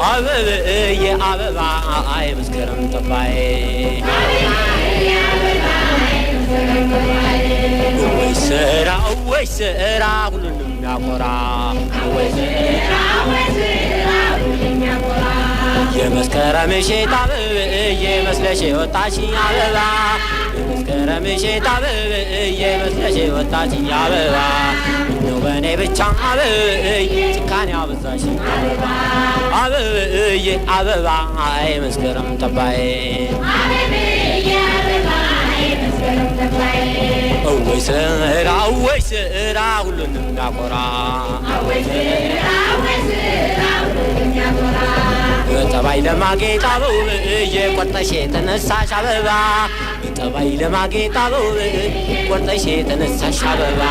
አበባዬ አበባዬ መስከረም ጠባዬ ወይ ስራ ሁሉንም ያኮራ የመስከረም እሸት አበባዬ መስለሽ ወጣሽኝ አበባ የመስከረም እሸት አበባዬ መስለሽ ወጣሽኝ አበባ ነው በኔ ብቻ አበባዬ ጭካኔ አበዛሽኝ አበባ አበባዬ አበባዬ መስከረም ጠባዬ ወይ ስራ ሁሉንም ያኮራ በጠባይ ለማጌጥ አበባዬ ቆርጠሽ የተነሳሽ አበባ በጠባይ ለማጌጥ አበባዬ ቆርጠሽ የተነሳሽ አበባ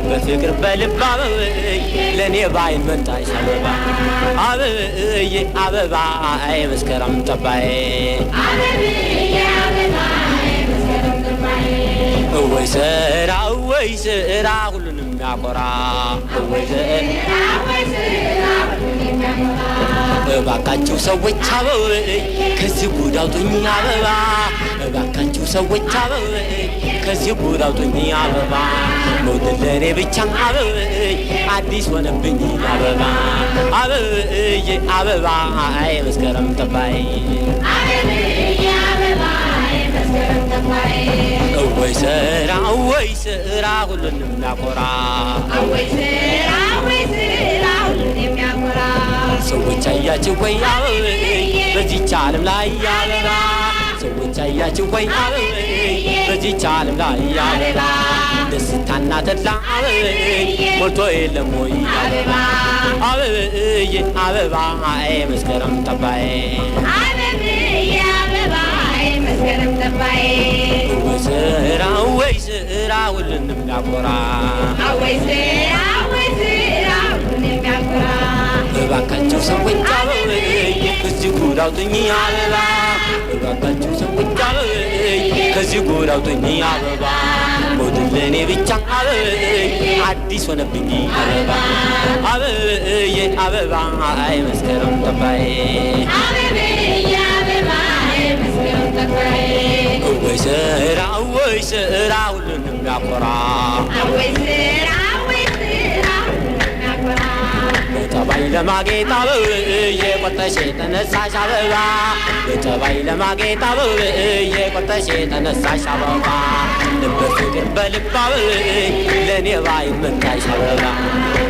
በፍቅር በልብ አበባዬ ለኔ ባይን መጣሽ አበባ አበባዬ አበባዬ መስከረም ጠባዬ ወይ ስራ ሁሉንም ያኮራ እባካችሁ ሰዎች አበባዬ ከዚህ ጉድ አውጡኝ አበባ እባካችሁ ሰዎች አበባዬ ከዚህ ጉድ አውጡኝ አበባ መውደድ ለኔ ብቻ አበባዬ አዲስ ሆነብኝ አበባ አበባዬ አበባዬ መስከረም ጠባዬ ወይ ስራ ሁሉንም ያኮራ ሰዎች አያችሁ ወይ አበባዬ በዚህች ዓለም ላይ አበባ ሰዎች አያችሁ ወይ አበባዬ በዚህች ዓለም ላይ አበባ ደስታና ተድላ አበባዬ ሞልቶ የለም ወይ አበባ አበባዬ አበባዬ መስከረም ጠባዬ መስከረም ጠባዬ ወይ ስራ ሁሉንም ያኮራ ሁሉንም ያኮራ እባካችሁ ሰዎች አበባዬ ከዚህ ጉድ አውጡኝ አበባ እባካችሁ ሰዎች አበባዬ ከዚህ ጉድ አውጡኝ አበባ መውደድ ለኔ ብቻ አበባዬ አዲስ ሆነብኝ አበባ አበባዬ አበባዬ መስከረም ጠባዬ ወይ ስራ ሁሉንም ያኮራ በጠባይ ለማጌጥ አበባዬ ቆርጠሽ የተነሳሽ አበባ በጠባይ ለማጌጥ አበባዬ ቆርጠሽ የተነሳሽ አበባ በፍቅር በልብ አበባዬ ለኔ ባይን መጣሽ አበባ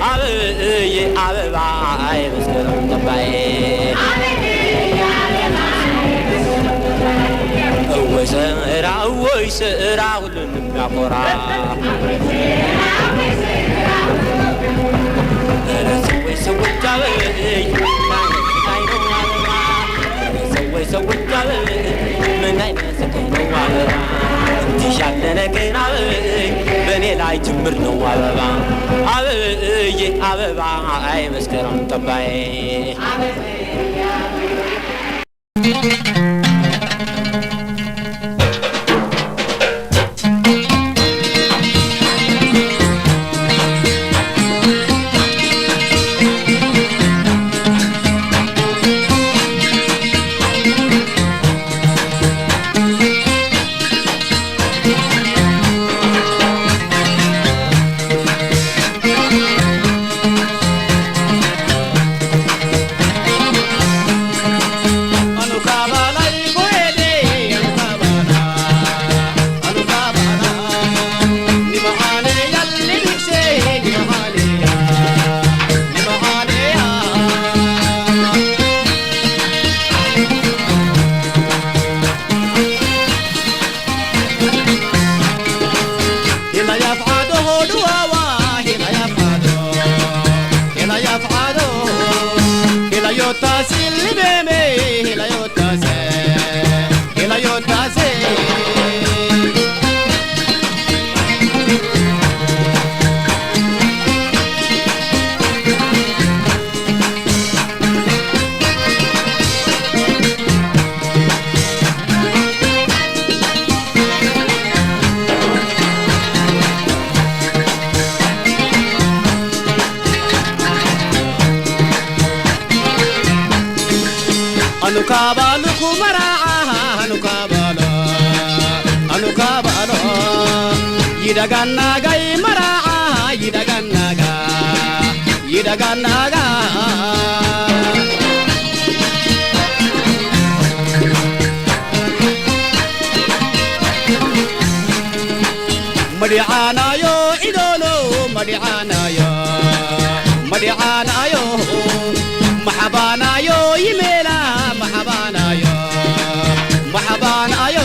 አበባዬ አበባዬ መስከረም ጠባዬ ወይ ስራ ሁሉንም ያኮራ ሰዎች አበባዬ ሰዎች አበባዬ ምን አይነት ስቃይ ነው አበባ እንዲህ ያለ ነገር አበባዬ በእኔ ላይ ጅምር ነው አበባ አበባዬ አበባዬ መስከረም ጠባዬ Bala أنو كابالو كمراعة أنو كابالو أنو كابالو يدغنا غاي مراعة يدغنا غا يدغنا غا مديعانا يو إدولو مديعانا يو مديعانا يو محبانا يو يميلا محبانا يو محبانا يو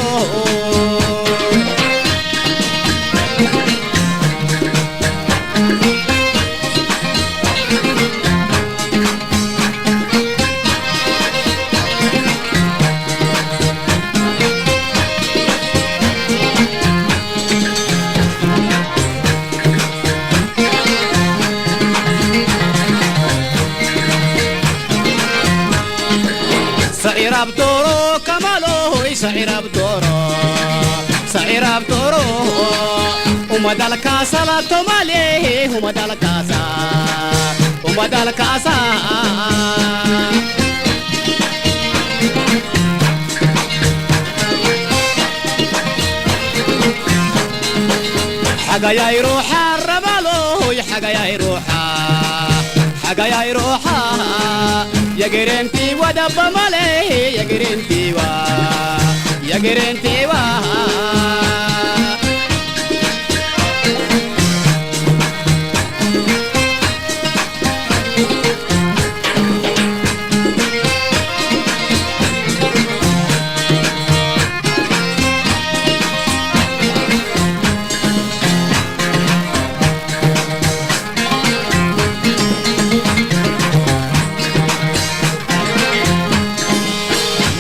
سعير بطورو كمالو سعير بطورو سعير بطورو ومدى الكاسة لا تماليه ومدى الكاسة ومدى الكاسة حقا يا يروح الرمالو حقا يا يروح حقا يا يروح يا جرنتي ودب ماله يا جرنتي يا جرنتي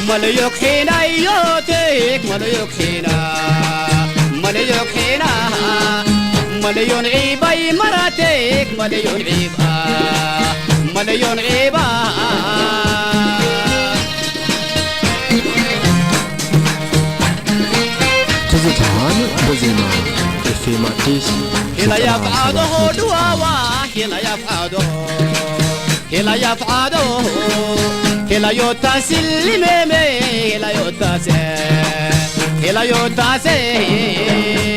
مليوك حينا يوتيك مليوك حينا مليوك حينا مليون عيبة مراتيك مليون عيبة مليون عيبة تزتهان بزينا في ماتيس هلا يفعاده دواوا هلا يفعاده هلا يفعاده هلا يوتاسي الميمي هلا يوتاسي هلا يوتاسي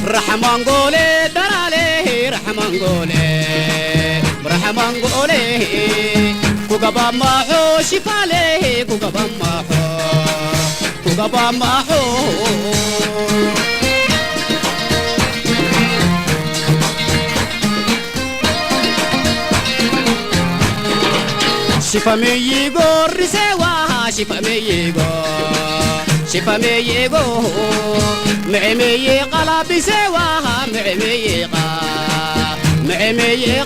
رحمان قولي درالي رحمان قولي رحمان قولي كوكبا ماحو شفالي كوكبا ماحو كوكبا ماحو شفا مييغو رسوا شفا مييغو شفا مييغو معمي قلبي سواها معمي معمي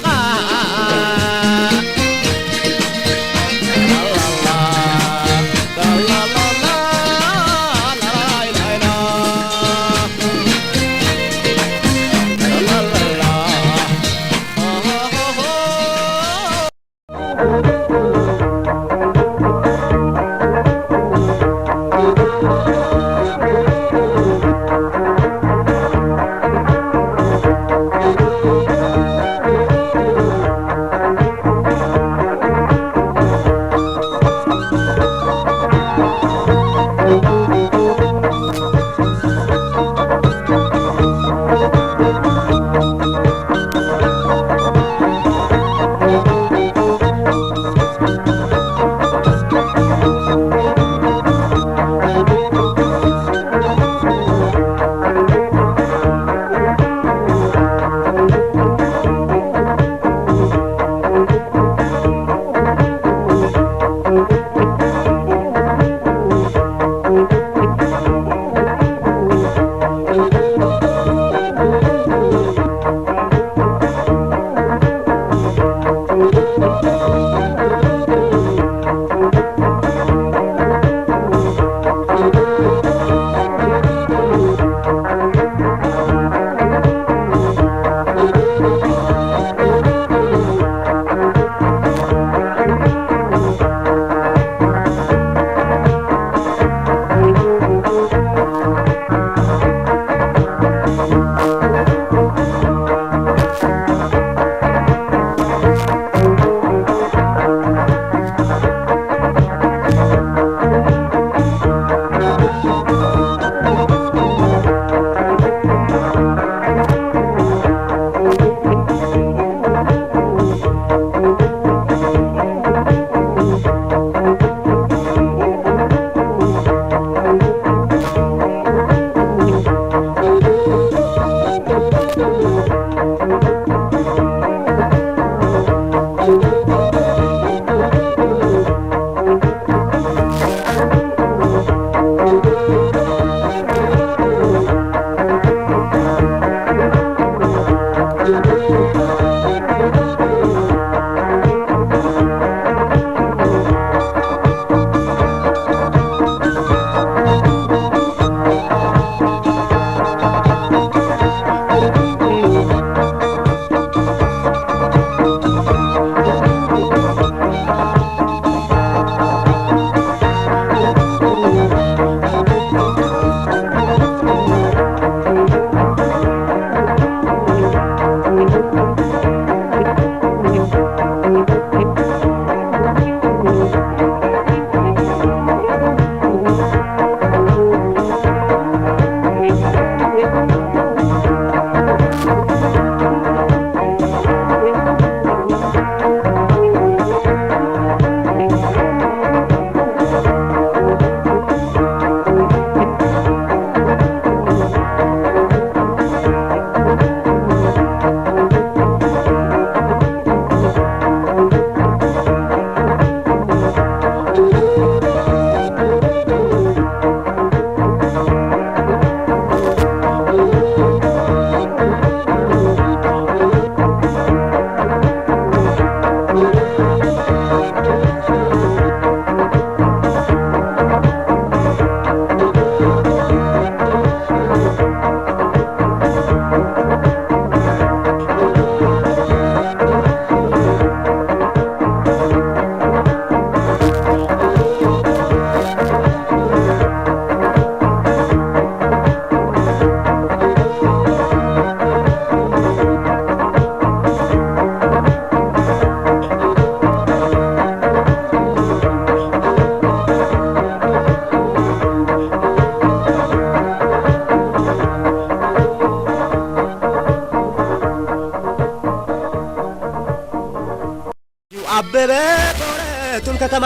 አበበ በሁለቱም ከተማ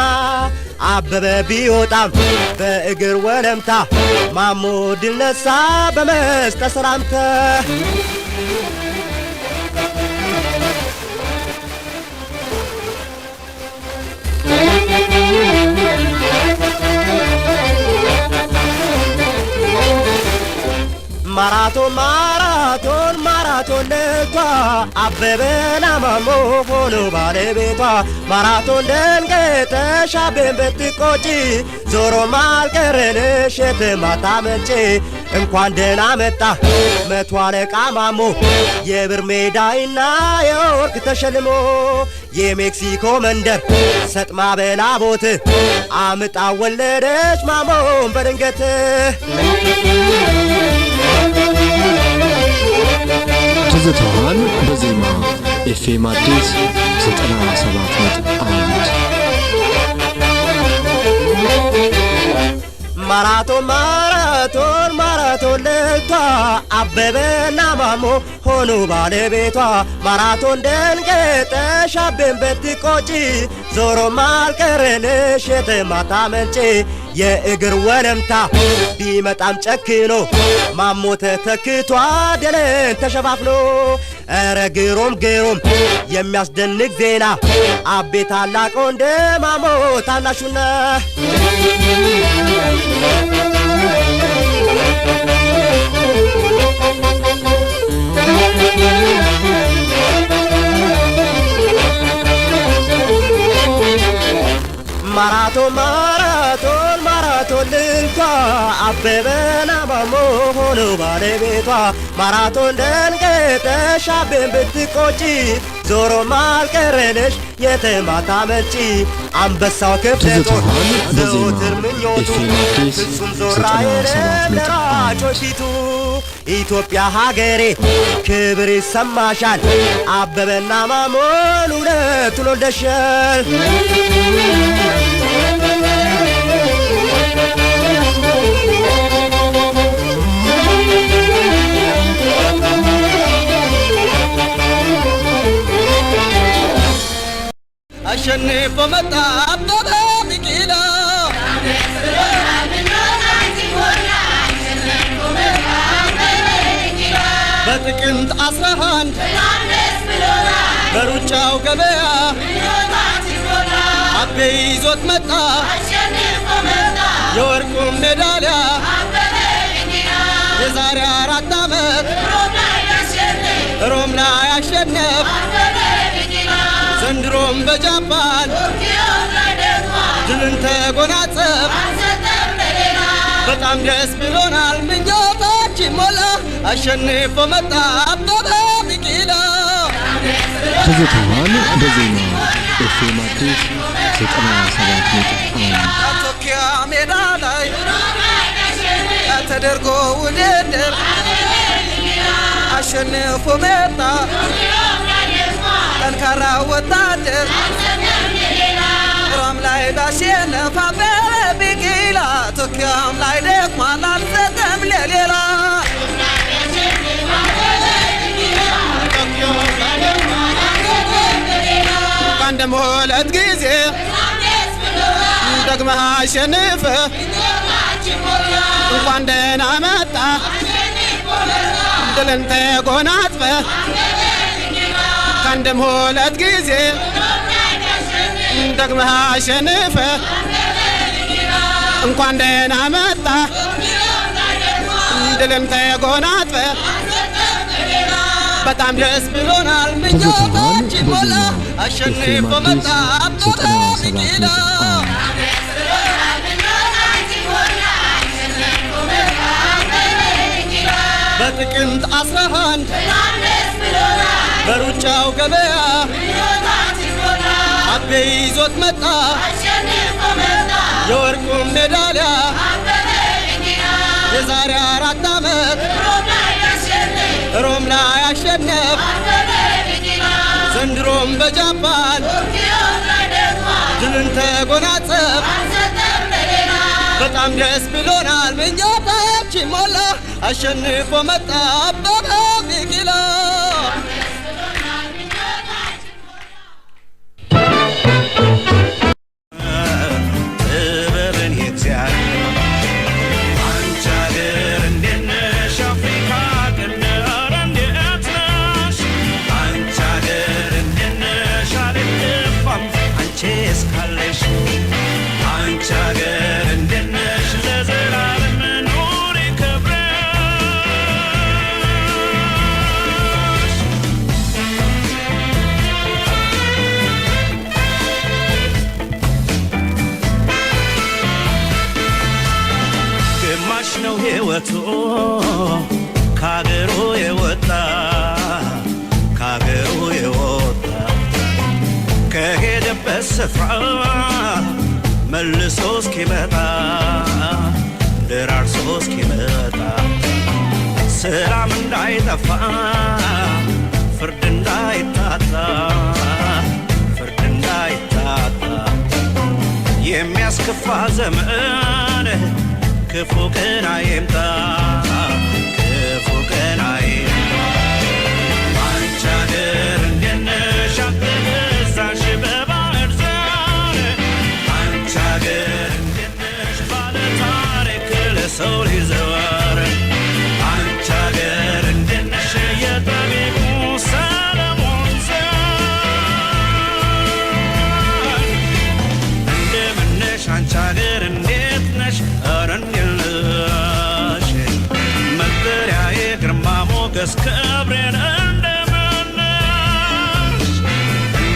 አበበ ቢወጣም በእግር ወለምታ ማሞ ድል ነሳ በመስጠት ሰላምታ ማራቶን ማራቶን ማራቶን ልቷ አበበና ማሞ ሆኖ ባለቤቷ ማራቶን ደንገጠሽ አቤን ብትቆጪ ዞሮ ማልቀረንሽ የትማታ መጪ እንኳን ደህና መጣ መቶ አለቃ ማሞ የብር ሜዳይና የወርቅ ተሸልሞ የሜክሲኮ መንደር ሰጥማ በላቦት አምጣ ወለደች ማሞን በድንገት ትዝታዋን በዜማ ኤፍኤም አዲስ 97.1 ማራቶን ማራቶን ማራቶን ልቷ አበበና ማሞ ሆኖ ባለቤቷ ማራቶን ደንገጠሽ አቤን ብትቆጪ ዞሮ ማልቀረንሽ የትማታ መንጪ የእግር ወለምታ ቢመጣም ጨክኖ ማሞ ተተክቷ ድልን ተሸፋፍኖ ኧረ ግሩም ግሩም የሚያስደንቅ ዜና አቤ ታላቅ ወንድ ማሞ ታናሹና ማራቶን ማራቶን ማራቶን ልልቷ አበበና ማሞ ሆኖ ባለቤቷ ማራቶን ደንገጠሽ አቤን ብትቆጪ ዞሮ ማልቀረንሽ የትማታ መጪ አንበሳው ክፍለ ጦር ዘወትር ምኞቱ ፍጹም ዞራ የለም ለራጮች ፊቱ ኢትዮጵያ ሀገሬ ክብር ይሰማሻል አበበና ማሞን ሁለቱን ወልደሻል አሸንፎ መጣ አበበ ቢቂላ በጥቅምት 11 በሩጫው ገበያ አቤ ይዞት መጣ የወርቁን ሜዳሊያ የዛሬ 4 ዓመት ሮም ላይ አሸነፍ ዘንድሮም በጃፓን ድልን ተጎናጸፍ በጣም ደስ ብሎናል ምኞታችን ሞላ አሸንፎ መጣ አበበ ቢቂላ ትዝታዋን በዜማ ኤፍኤም አዲስ 97.1 ቶኪዮ ሜዳ ላይ ተደርጎ ውድድር አሸንፎ መጣ ጠንካራ ወታደር ሮም ላይ ባሸነፍ አበበ ቢቂላ ቶኪዮም ላይ ደክሟል አልሰጠም ለሌላ ከአንድም ሁለት ጊዜ ደግመህ አሸንፈህ እንኳን ደህና መጣ ድልን ተጎናጽፈህ ከአንድም ሁለት ጊዜ ደግመህ አሸንፈህ እንኳን ደህና መጣ ድልን ተጎናጽፈህ በጣም ደስ ብሎናል ምኞታችን ሞላ አሸንፎ መጣ አበበ ቢቂላ በጥቅምት 11 በሩጫው ገበያ አቤ ይዞት መጣ የወርቁን ሜዳሊያ የዛሬ 4 ዓመት ሮም ላይ አሸነፍ ዘንድሮም በጃፓን ድልን ተጎናጸፍ በጣም ደስ ብሎናል ምኞታችን ሞላ አሸንፎ መጣ አበበ ቢቂላ እንዳይጠፋ መልሶ እስኪመጣ ደራርሶ እስኪመጣ ሰላም እንዳይጠፋ ፍርድ እንዳይታጣ ፍርድ እንዳይታጣ የሚያስከፋ ዘመን ክፉ ቀን አይምጣ ክፉ ቀን አይምጣ አንቺ አገር እንዴት ነሽ አትበዛሽ በባህር ዛር አንቺ አገር እንዴት ነሽ ባለ ታሪክ ለሰው ሊዘዋር አንቺ አገር እንዴት ነሽ የጠቢቡ ሰለሞን ዘር እንደምን ነሽ አንቺ አገር እንዴት ነሽ ኧረ እንዴት ነሽ መጠሪያዬ ግርማ ሞገስ ክብሬን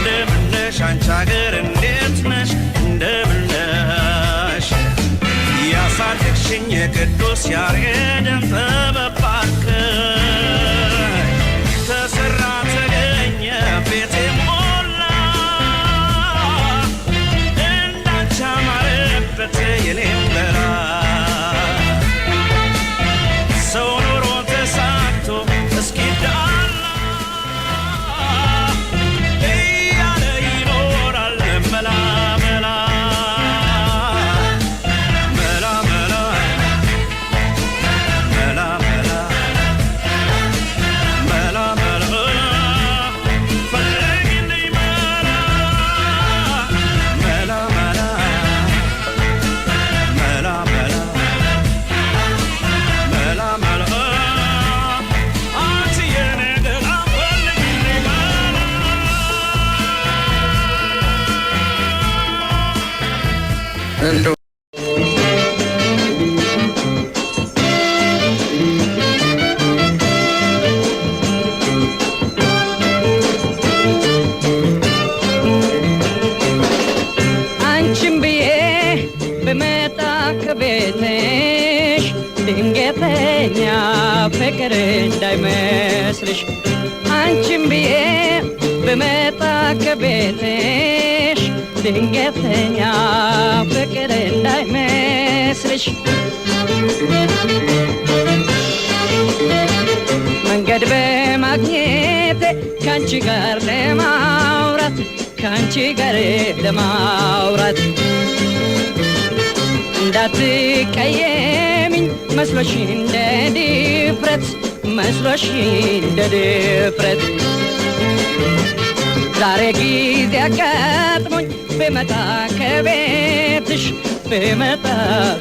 እንደምን ነሽ አንቺ አገር እንዴት ነሽ እንደምን ነሽ ያሳደግሽኝ የቅዱስ ያሬድን ጥበብ ባርከኝ ተሰራ ተገኘ ቤቴ ሞላ እንዳንቺ አማረበት የኔም ገላ ሰው ኑሮ ተሳክቶ እስኪዳላ እያለ ይኖራል መላ መላ መላ መላ መላ መላ መላ ፈለግልኝ መላ መላ መላ መላ መላ መላ አንቺ የኔ ገላ ፈለግልኝ እንደው አንቺም ብዬ በመጣ ከቤትሽ ድንገተኛ ፍቅር እንዳይመስልሽ አንቺም ብዬ በመጣ ከቤትሽ ድንገተኛ ፍቅር እንዳይመስልሽ መንገድ በማግኘቴ ካንቺ ጋር ለማውራት ካንቺ ጋር ለማውራት እንዳትቀየሚኝ መስሎሽ እንደ ድፍረት መስሎሽ እንደ ድፍረት ዛሬ ጊዜ አጋጥሞኝ ብመጣ ከቤትሽ ብመጣ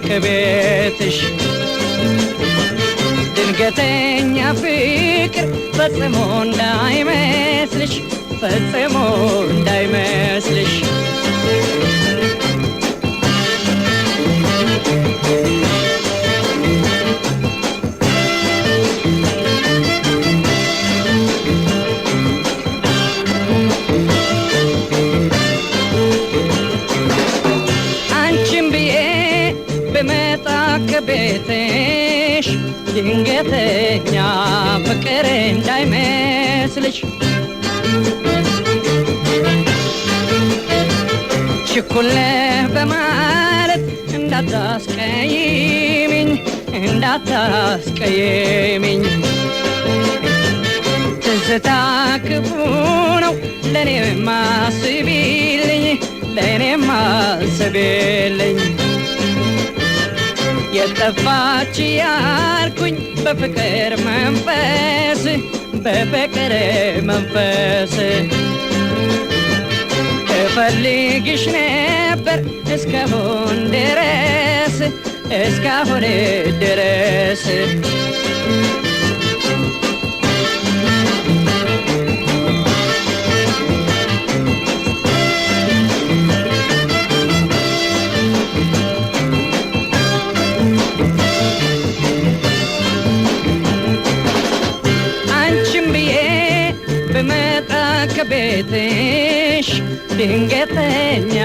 ከቤትሽ ድንገተኛ ፍቅር ፈጽሞ እንዳይመስልሽ ፈጽሞ እንዳይመስልሽ አንቺም ብዬ ብመጣ ከቤትሽ ድንገተኛ ፍቅር እንዳይመስልሽ ችኩል ነህ በማለት እንዳታስቀይሚኝ እንዳታስቀይሚኝ ትዝታ ክፉ ነው ለኔ ማስቢልኝ ለኔ ማስቢልኝ የጠፋች ያልኩኝ በፍቅር መንፈስ በፍቅር መንፈስ እፈልግሽ ነበር እስካሁን ድረስ እስካሁን ድረስ አንቺም ብዬ ብመጣ ከቤትሽ ድንገተኛ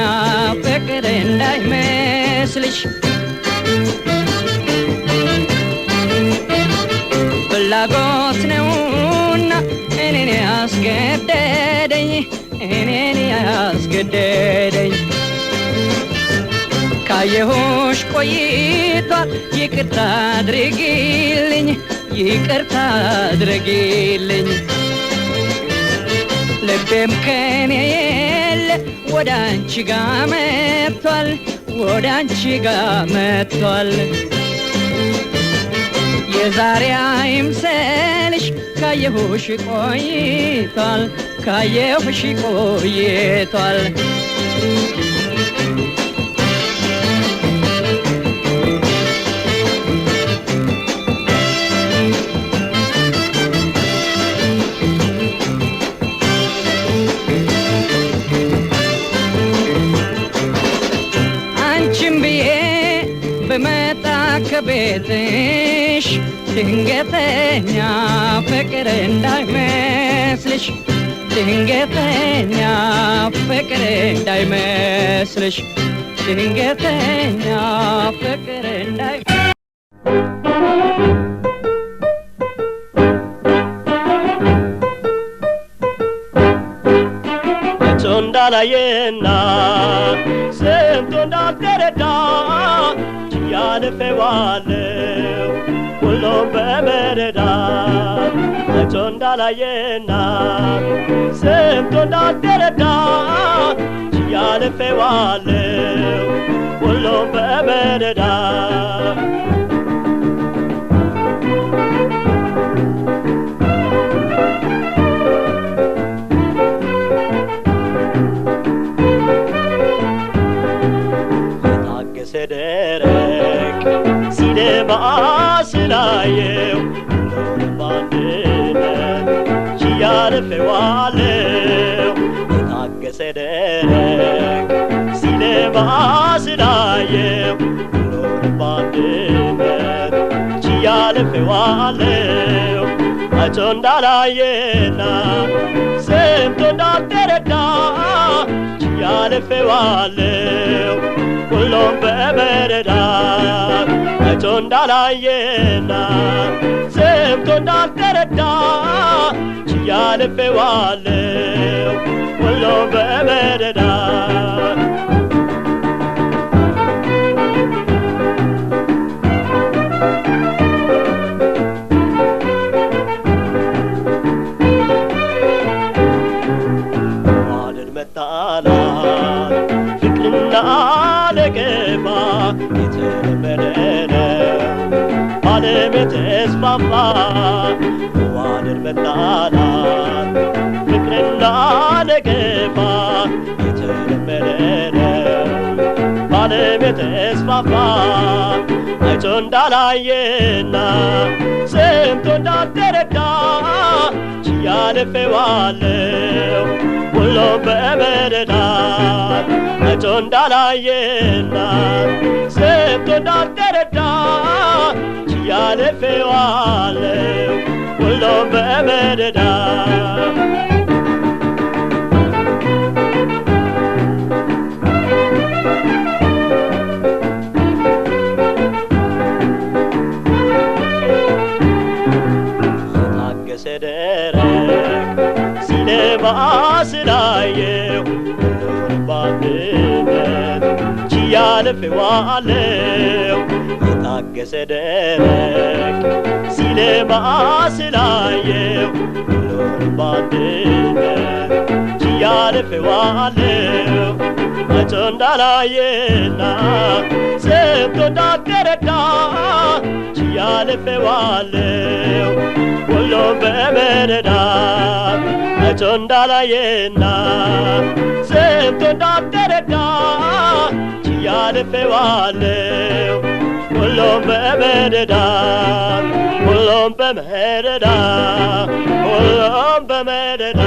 ፍቅር እንዳይመስልሽ ፍላጎት ነውና እኔን ያስገደደኝ እኔን ያስገደደኝ ካየሁሽ ቆይቷል ይቅርታ አድርጊልኝ ይቅርታ አድርጊልኝ ልቤም ከኔ የለ ወደ አንቺ ጋር መጥቷል ወደ አንቺ ጋር መጥቷል የዛሬ አይምሰልሽ ካየሁሽ ቆይቷል ካየሁሽ ቆይቷል ከቤትሽ ድንገተኛ ፍቅር እንዳይመስልሽ ድንገተኛ ፍቅር እንዳይመስልሽ ድንገተኛ ፍቅር እንዳላየና ስንቱ እንዳልተረዳ ያልፈዋለው ሁሉም በመረዳ መቶ እንዳላየና ስንቱ እንዳልተረዳ ያልፈዋለው ሁሉም በመረዳ ደረቅ ሲደማ ስላየው ባንድነት ያልፈዋለው የታገሰ ደረቅ ሲደማ ስላየው ባንድነት ያልፈዋለው አይቶ እንዳላየና ሰምቶ እንዳልተረዳ ያልፈዋለው ሁሉም በመረዳ አይቶ እንዳላየና ሰምቶ እንዳልተረዳ ያልፈዋለው ሁሉም በመረዳ ለገባ የተለመደ ነው ዓለም የተስፋፋ ዋድር መጣላት ፍቅርና ለገባ የተለመደ ነው ዓለም የተስፋፋ አይቶ እንዳላየና ሰምቶ እንዳልተረዳ ያልፈዋለው ሁሉም በመረዳ አይቶ እንዳላየና ሰምቶ እንዳልተረዳ ያልፈዋለው ሁሉም በመረዳ የታገሰ ደረቅ ሲለማ ስላየው ባንድነት ያልፈዋለው የታገሰ ደረቅ ሲለማ ስላየው ባንድነት ያልፈዋለው አይቶ እንዳላየና ሰምቶ እንዳልተረዳ ያልፈዋለው ሁሉም በመረዳ አይቶ እንዳላየና ሰምቶ እንዳልተረዳ ያልፈዋለው ሁሉም በመረዳ ሁሉም በመረዳ ሁሉም በመረዳ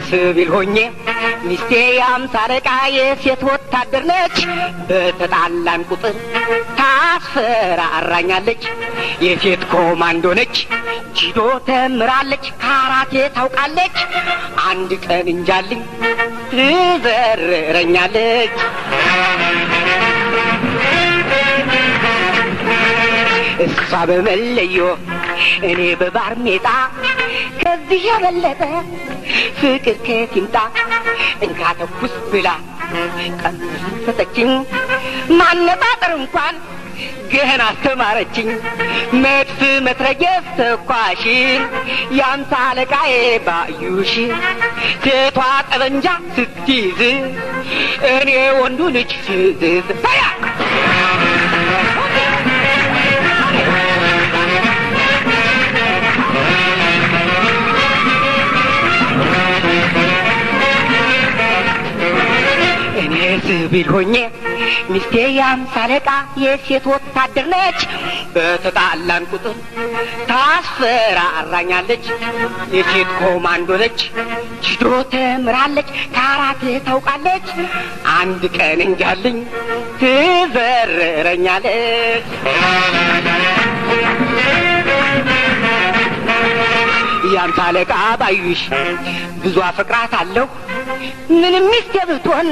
ሲቪል ሆኜ ሚስቴ የአምሳ አለቃ የሴት ወታደር ነች። በተጣላን ቁጥር ታስፈራራኛለች። የሴት ኮማንዶ ነች። ጂዶ ተምራለች። ካራቴ ታውቃለች። አንድ ቀን እንጃልኝ ትዘርረኛለች። እሷ በመለዮ እኔ በባርኔጣ ከዚህ የበለጠ ፍቅር ከየት ይምጣ? እንካ ተኩስ ብላ ቀንስ ሰጠችኝ። ማነጣጠር እንኳን ገና አስተማረችኝ። መድፍ መትረየስ ተኳሽን የአምሳ አለቃዬ ባዩሽ ሴቷ ጠበንጃ ስትይዝ እኔ ወንዱ ልጅ ፍዝዝ ሲቪል ሆኜ ሚስቴ የአምሳ አለቃ የሴት ወታደር ነች። በተጣላን ቁጥር ታስፈራራኛለች። የሴት ኮማንዶ ነች። ጂዶ ተምራለች። ካራቴ ታውቃለች። አንድ ቀን እንጃልኝ ትዘርረኛለች። የአምሳ አለቃ ባዩሽ ብዙ አፈቅራታለሁ። ምንም ሚስቴ ብትሆን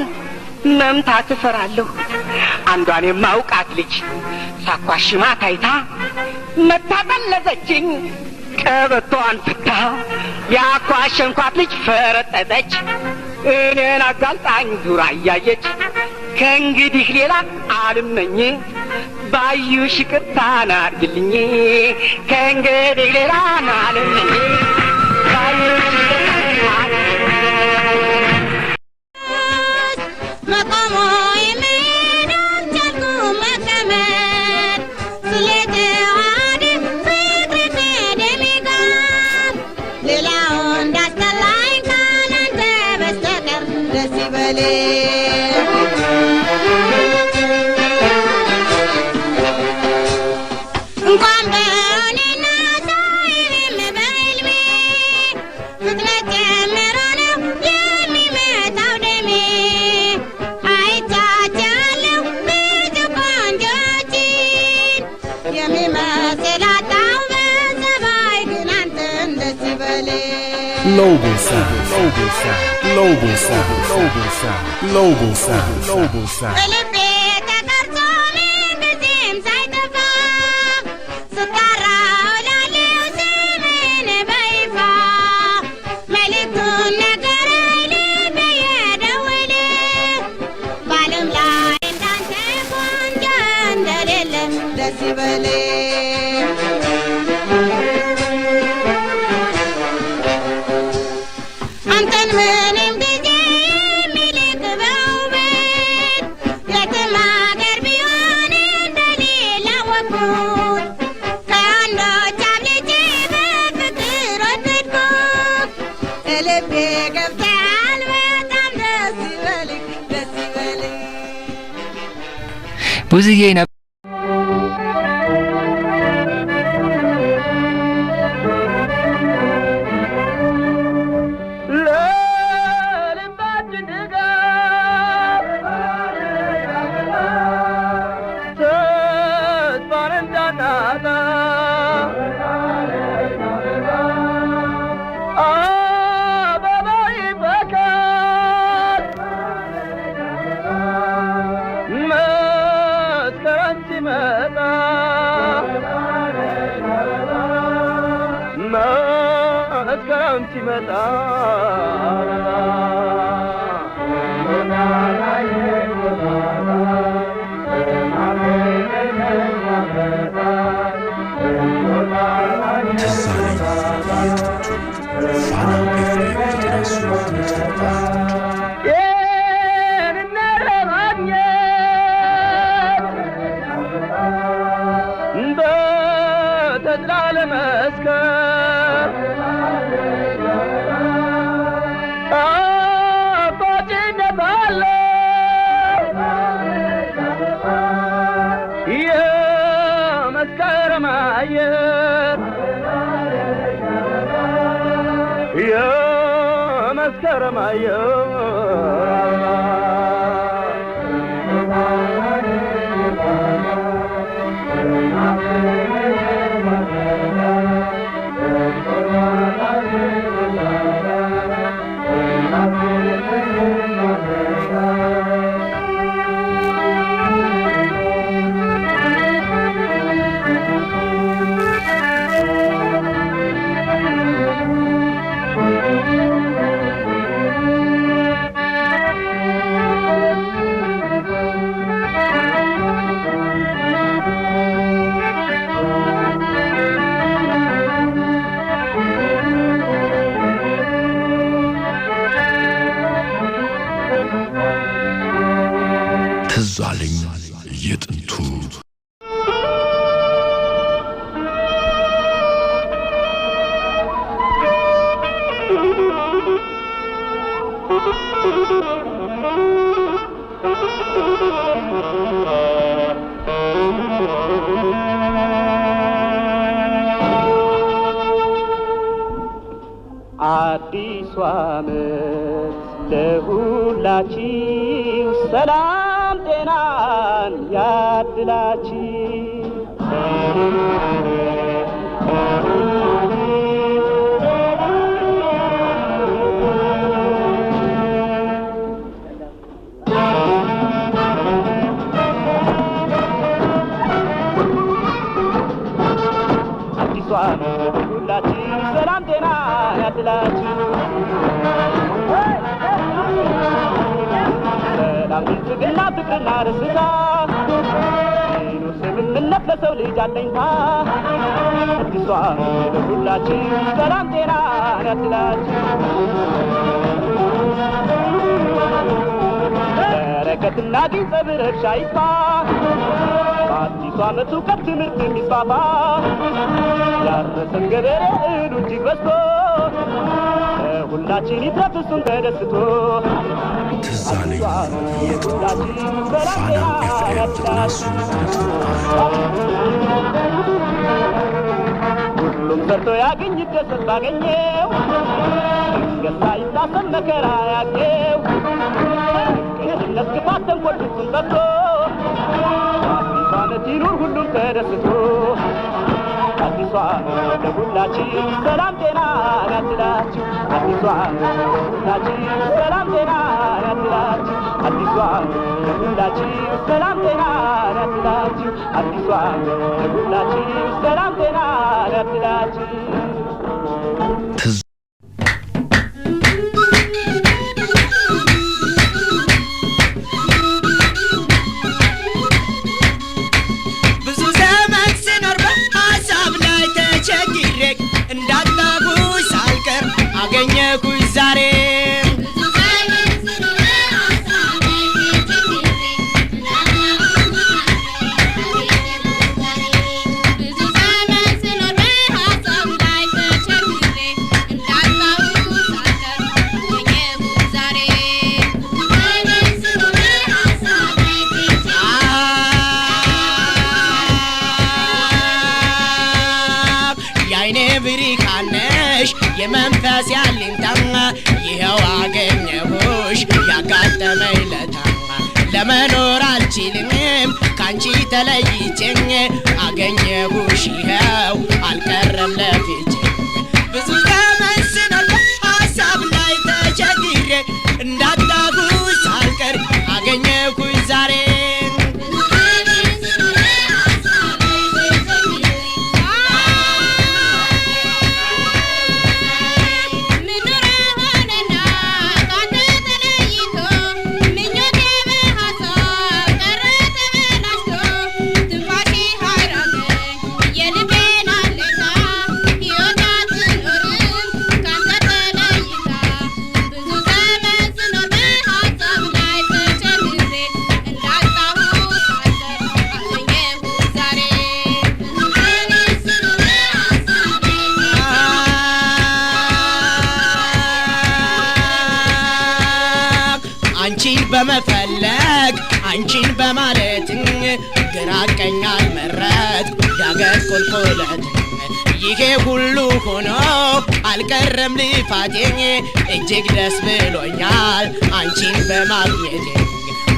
መምታት እፈራለሁ። አንዷን የማውቃት ልጅ ሳኳሽማ ታይታ መታጠለዘችኝ። ቀበቶዋን ፍታ ያኳሸንኳት ልጅ ፈረጠጠች። እኔን አጋልጣኝ ዙራ እያየች ከእንግዲህ ሌላ አልመኝ ባዩሽ ይቅርታን አድርግልኝ። ከእንግዲህ ሌላ አልመኝ ባዩሽ እንኳን በእኔና ሰው በህልሜ Global sound. Global sound. Global sound. Global sound. Global sound. Global sound. ብዙዬ ትዛለኝ የጥንቱ አዲሱ ዓመት ለሁላችሁ ሰላም ጤናን ያድላችሁ። አዲሱ ዓመት ለሁላችሁ ሰላም ጤና ያድላችሁ። ሰላም ብልጽግና ፍቅርና ደስታ ይኑር ስምምነት ለሰው ልጅ አለኝታ። አዲሱ ዓመት ለሁላችሁ ሰላም ጤና ያድላችሁ። በረከትና ጊዜ ብረሻ ይስፋ በአዲሱ ዓመት እውቀት ትምህርት የሚስፋፋ ያረሰን ገበሬ እህሉ እጅግ በዝቶ ሁላችን ይትረፍ እሱን ተደስቶ። ትዛለኝ የጥንቱ ፋና ኤፍኤም 98.1 ሁሉም ሰርቶ ያገኝ ይደሰት ባገኘው ገሳ ይታሰብ መከራ ያገው ቅንነት ክፋት ተንኮል ፍጹም ጠፍቶ አዲሱ ዓመት ይኑር ሁሉም ተደስቶ። አዲሱ ዓመት ለሁላችን ሰላም ጤና ያድላችሁ። አዲሷ ሁላችን ሰላም ጤና ያድላችሁ አዲሷ ሁላችን ሰላም ጤና ያድላችሁ አዲሷ ሁላችን ሰላም ጤና ያድላችሁ አገኘኩሽ ዛሬ የመንፈስ ያልንታማ ይኸው አገኘሁሽ ያጋጠመኝ ለታ ለመኖር አልችልም ካንቺ ተለይቼኝ አገኘሁሽ ይኸው አልቀረም ለፊቴ ብዙ ዘመን ስኖር ሀሳብ ላይ ተቸግሬ እንዳጣሁሽ ሳልቀር አገኘሁሽ ዛሬ በመፈለግ አንቺን በማለት ግራ ቀኝ አልመረጥ ዳገት ቁልቁለት ይሄ ሁሉ ሆኖ አልቀረም ልፋቴ እጅግ ደስ ብሎኛል አንቺን በማግኘቴ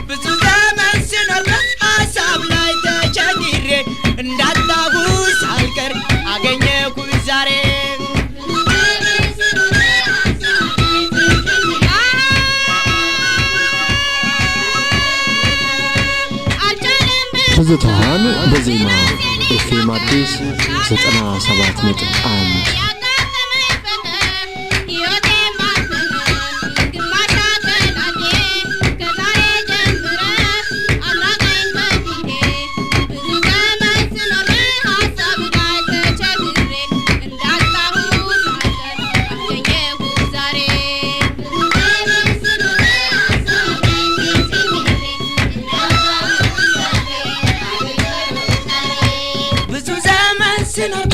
ብዙ ዘመን ስኖር ሀሳብ ላይ ተቸግሬ እንዳጣሁሽ ሳልቀር አገኘሁሽ ዛሬ ትዝታዋን በዜማ ኤፍኤም አዲስ 97.1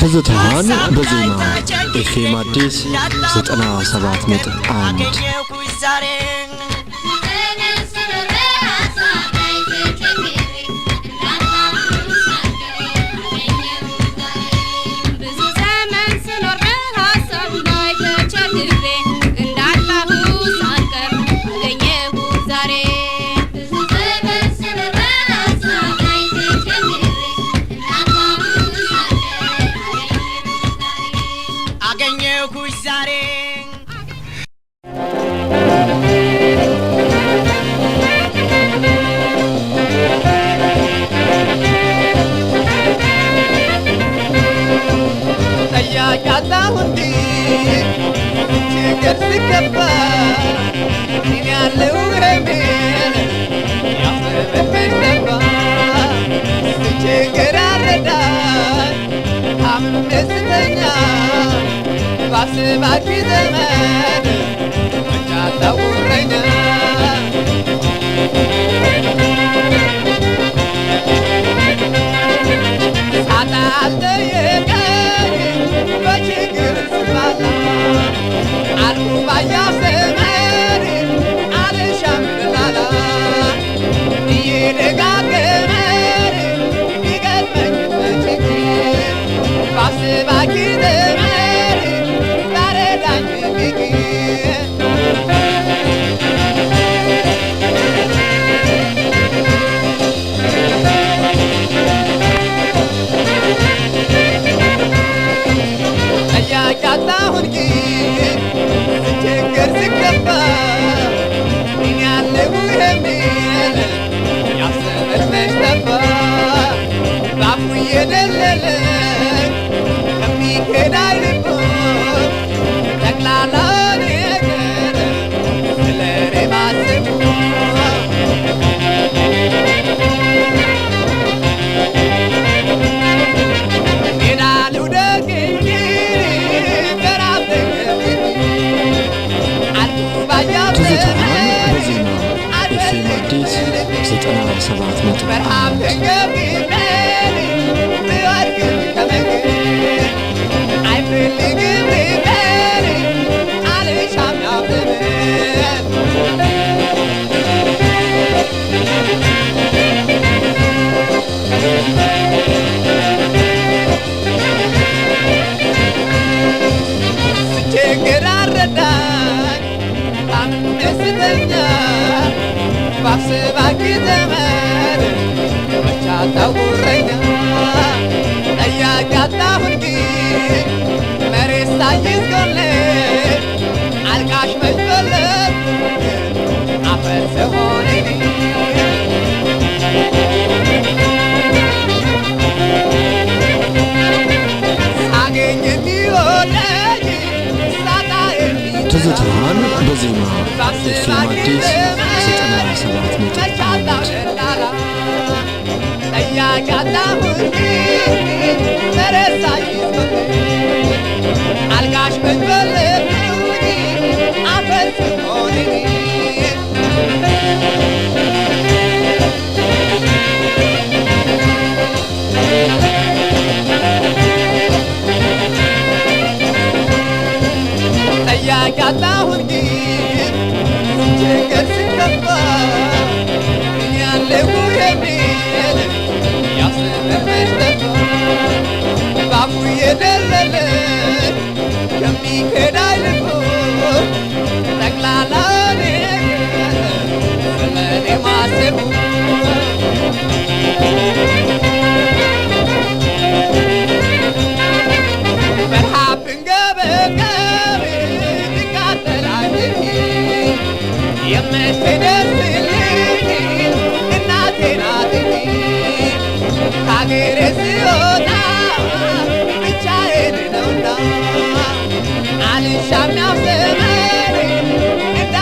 ትዝታዋን በዜማ ኤፍኤም አዲስ 97.1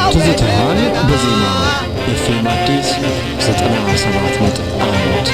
ትዝታን በዜማ ኤፍኤም አዲስ 97.1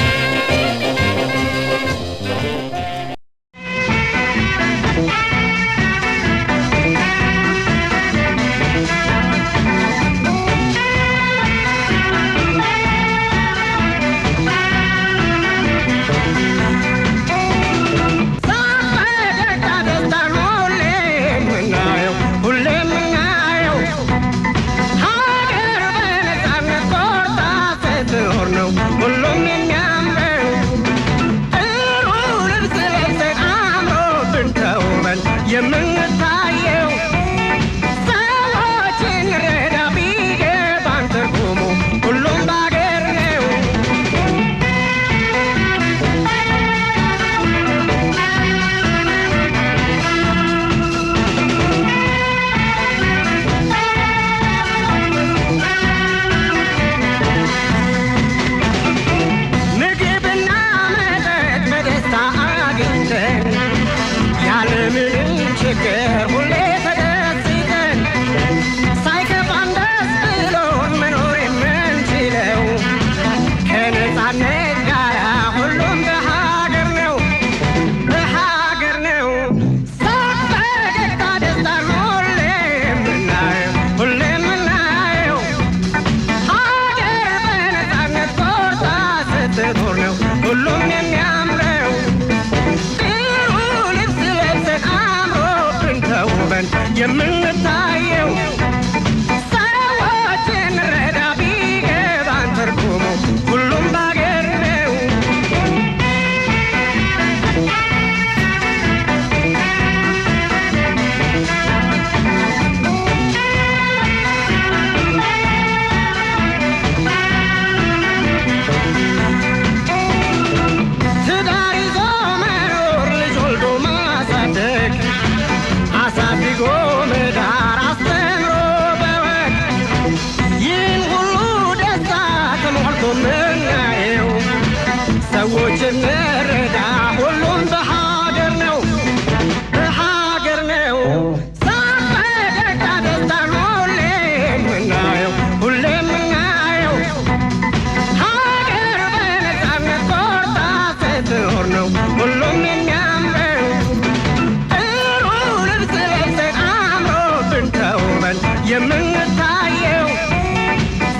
የምንታየው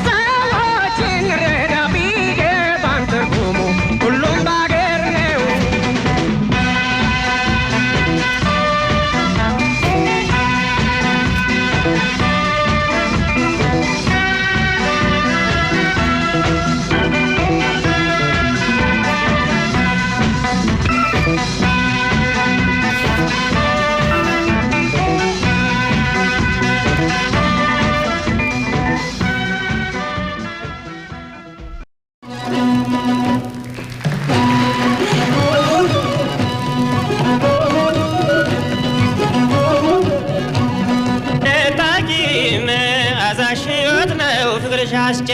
ሰዎችን ረዳ ቢገባን ትርጉሙ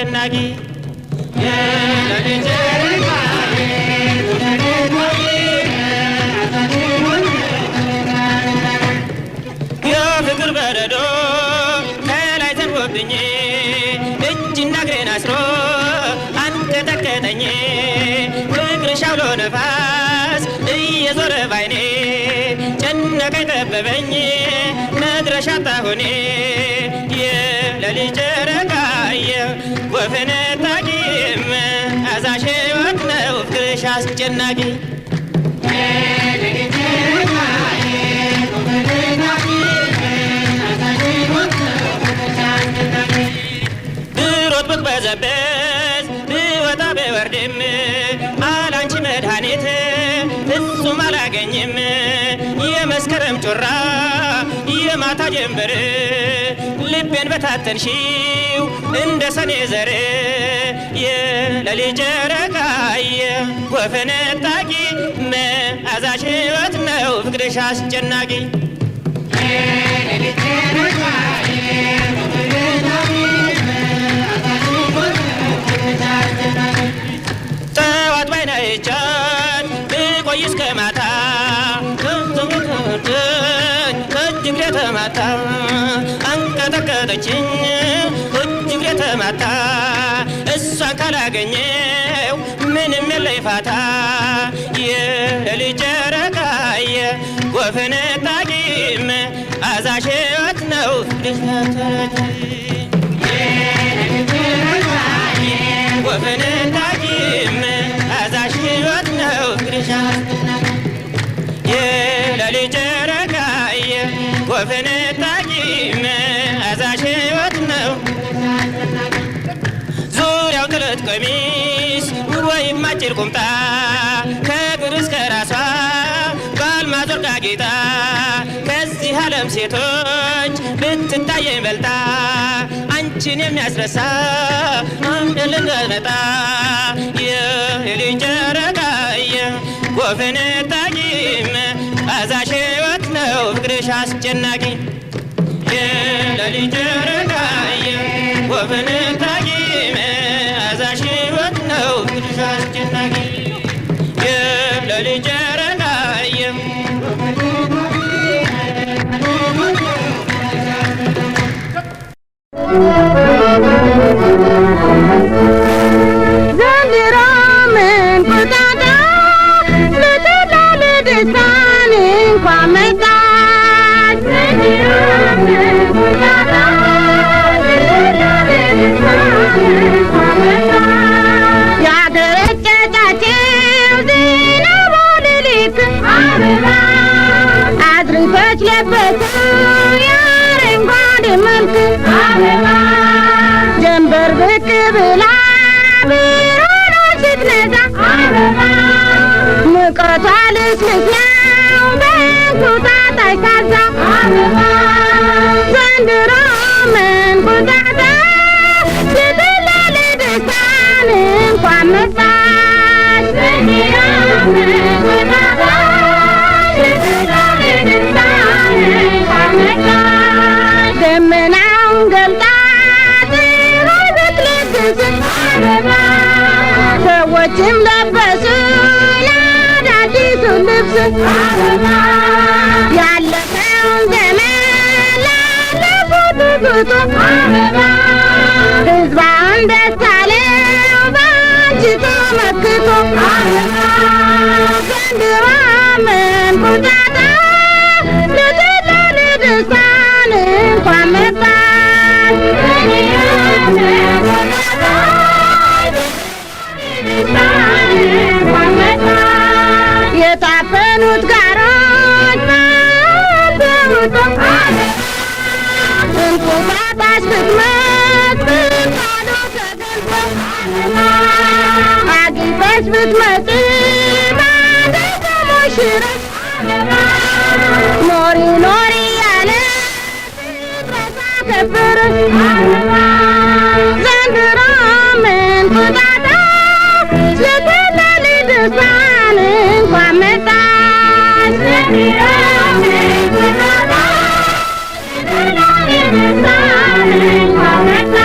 አስጨናቂ የሌሊት ጨረቃዬ የፍቅር በረዶ ከላይ ዘንቦብኝ እጅና እግሬን አስሮ አንቀጠቀጠኝ ፍቅርሽ አውሎ ነፋስ እየዞረ ባይኔ ጨነቀኝ ጠበበኝ መድረሻ አጣሁኔ የሌሊት ጨረቃዬ ወፈነጣቂም አዛሽ ሕይወት ነው ፍቅርሽ አስጨናቂ ብሮጥ ብቅበዘበዝ ብወጣ ብወርድም አላንቺ መድኃኒት ፍጹም አላገኝም የመስከረም ጮራ የማታ ጀንበር ልቤን በታተንሺው እንደ ሰኔ ዘር የሌሊት ጨረቃዬ ወፈነጣቂ መዓዛሽ ሕይወት ነው ፍቅርሽ አስጨናቂ ጠዋት ባይናይቻት ብቆይ እስከ ማታ እጅግ የተማታ አንቀጠቀጠችኝ እጅግ የተማታ እሷን ካላገኘው ምንም የለኝ ፋታ የሌሊት ጨረቃዬ ወፈነጣቂም አዛሽ ሕይወት ነው ፍቅርሽ ወፈነጣቂም አዛሽ ሕይወት ነው ፍቅርሽ የሌሊት ጨረቃዬ ወፈነጣቂም አዛሽ ሕይወት ነው ዙሪያው ጥለት ቀሚስ ወይም አጭር ቁምጣ ከእግር እስከ ራሷ በአልማዝ ወርቅ አጊጣ ከዚህ ዓለም ሴቶች ብትታየኝ በልጣ አንቺን የሚያስረሳ አንድል እንዳልመጣ የሌሊት ጨረቃዬ ወፈነጣቂም አዛሽ ሕይወት ነው ፍቅርሽ አስጨናቂ የሌሊት ጨረቃዬ ወፈነጣቂም አዛሽ ሕይወት ነው ፍቅርሽ አስጨናቂ የሌሊት ጨረቃዬ ዘንድሮ ምን ቁጣጣ ልትላ ልደስታን እንኳን መጣች ዘንድሮ ምን ቁጣጣ ልትላ ልደስታን እንኳን መጣች ያገረጨጫቸው ዝናቡ ሌሊት አበባ አዝርቶች ለበሱ የአረንጓዴ መልክ አበባ ጀንበር ብቅ ብላ ብርሃኗ ስትነዛ አበባ ሙቀቷ ልስልስ ነው በእንቁጣጣሽ ታዛ አበባ ዘንድሮ ምን ቁጣጣ ልትላ ልደስታን እንኳን መጣች ዘንድሮ ምን ቁጣጣ ልትላ ልደስታን እንኳን መጣች ደመናውን ገልጣ ሰዎችም ለበሱ ለአዳዲሱ ልብስ ያለፈውን ዘመን ላለፉት ጉዞ ሕዝባውን ደስ አለው በአንቺ ተመክቶ ዘንድሮ ምን ቁጣጣ ልትላ ልደስታን እንኳን መጣች የታፈኑት ጋሮች ተውጦ እንቁጣጣሽ ብትመጥ ብታዶ ተገልጦ አጊጠሽ ብትመጪ ባንዴ ተሞሽረሽ ኖሪ ኖሪ ያለ ሲድረሳ ከበረሽ ዘንድሮ ምን ቁጣጣ ልትላ ልደስታን እንኳን መጣች ዘንድሮ ምን ቁጣጣ ልትላ ልደስታን እንኳን መጣች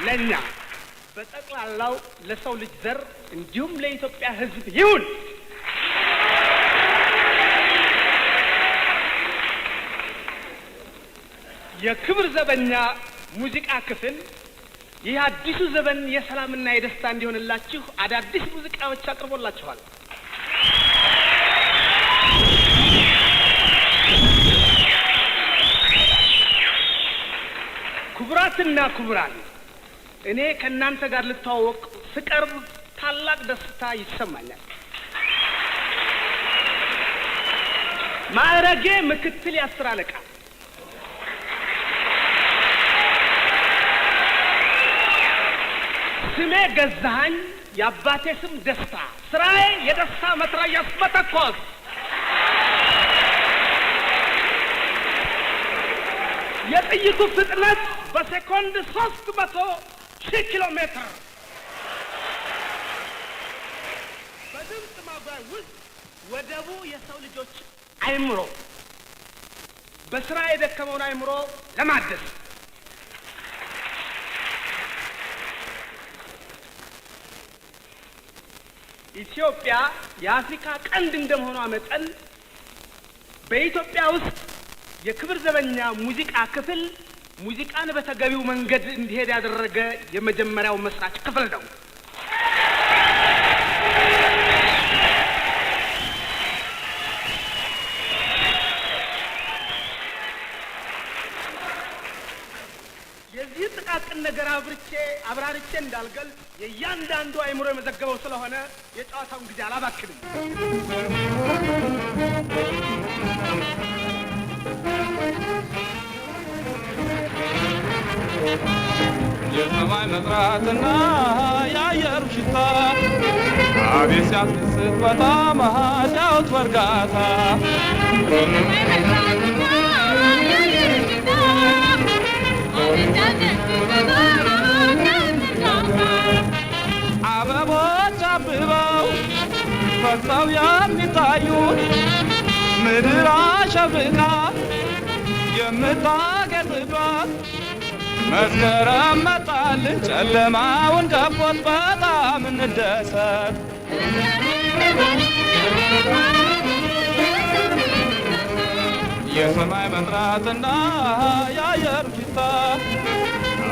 ለኛ በጠቅላላው ለሰው ልጅ ዘር እንዲሁም ለኢትዮጵያ ሕዝብ ይሁን። የክብር ዘበኛ ሙዚቃ ክፍል ይህ አዲሱ ዘመን የሰላምና የደስታ እንዲሆንላችሁ አዳዲስ ሙዚቃዎች አቅርቦላችኋል። ክቡራትና ክቡራን እኔ ከእናንተ ጋር ልተዋወቅ ስቀርብ ታላቅ ደስታ ይሰማኛል። ማዕረጌ ምክትል የአስር አለቃ፣ ስሜ ገዛኸኝ፣ የአባቴ ስም ደስታ፣ ስራዬ የደስታ መትረየስ መተኮስ። የጥይቱ ፍጥነት በሴኮንድ 300,000 ኪሎ ሜትር። በድምፅ ማጓያ ውስጥ ወደቡ የሰው ልጆች አይምሮ፣ በስራ የደከመውን አይምሮ ለማደስ ኢትዮጵያ የአፍሪካ ቀንድ እንደመሆኗ መጠን በኢትዮጵያ ውስጥ የክብር ዘበኛ ሙዚቃ ክፍል ሙዚቃን በተገቢው መንገድ እንዲሄድ ያደረገ የመጀመሪያው መስራች ክፍል ነው። የዚህ ጥቃቅን ነገር አብራርቼ እንዳልገልጽ የእያንዳንዱ አይምሮ የመዘገበው ስለሆነ የጨዋታውን ጊዜ አላባክንም። የሰማይ መጥራትና የአየሩ ሽታ አቤት ሲያስደስት በጣም ሲያዩት በእርጋታ አበቦች አብበው ፈክተው የሚታዩት ምድር አሸብርቃ የምታጌጥበት መስከረም መጣልን ጨለማውን ገፎት በጣም እንደሰት የሰማይ መጥራትና የአየር ሽታ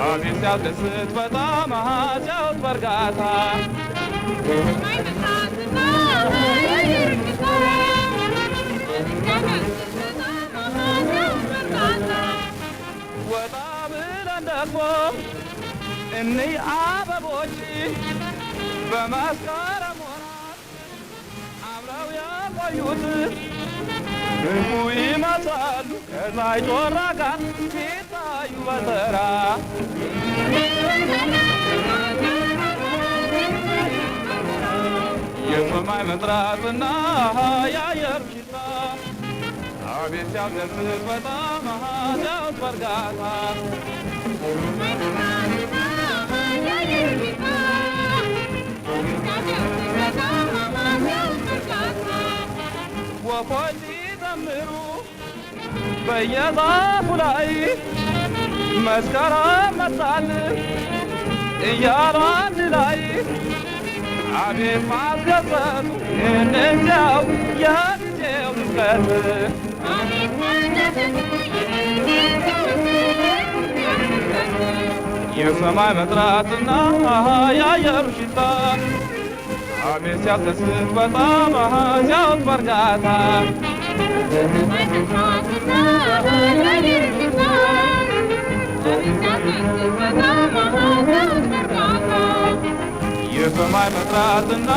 አቤት ሲያስደስት በጣም ሲያውት በርጋታ ወጣ ብለን ደግሞ እኒህ አበቦች በመስከረም ወራት አብረው የቆዩት እንቁ ይመስላሉ ከፀሐይ ጮራ ጋር ሲታዩ በተራ የሰማይ መጥራትና የአየር ሽታ አቤት ሲያስደስት በጣም ሲያውት በርጋታ ወፎች ሲዘምሩ በየዛፉ ላይ መስከረም መጣል እያሉ አንድ ላይ አቤት ማስደሰቱ እነዚያው የጊዜው ድምቀት የሰማይ መጥራትና የአየሩ ሽታ አቤት ሲያስደስት በጣም ሲያውት በርጋታ የሰማይ መጥራትና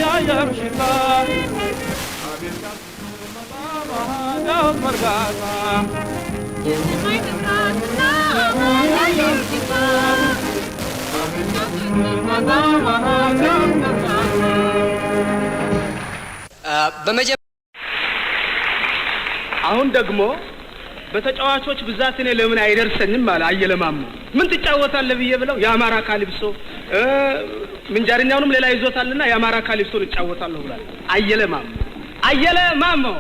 የአየሩ ሽታ አቤት ሲያስደስት በጣም ሲያውት በርጋታ የሰማይ መጥራትና የአየሩ ሽታ አሁን ደግሞ በተጫዋቾች ብዛት እኔ ለምን አይደርሰኝም አለ አየለማሙ ምን ትጫወታለህ ብዬ ብለው የአማራ ካሊፕሶ ምንጃርኛውንም ሌላ ይዞታልና የአማራ ካሊፕሶን እጫወታለሁ ብሏል አየለማሙ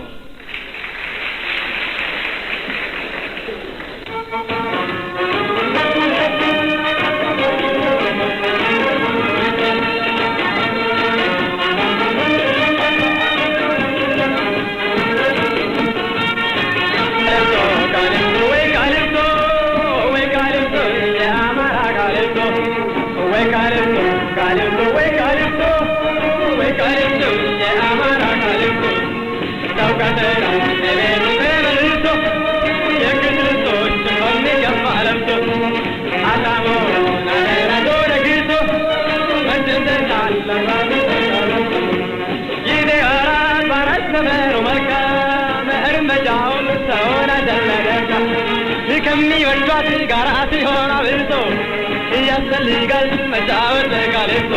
ከሚወዷት ጋር ሲሆን አብልቶ እያስፈልጋል መጫወት ለካሊፕሶ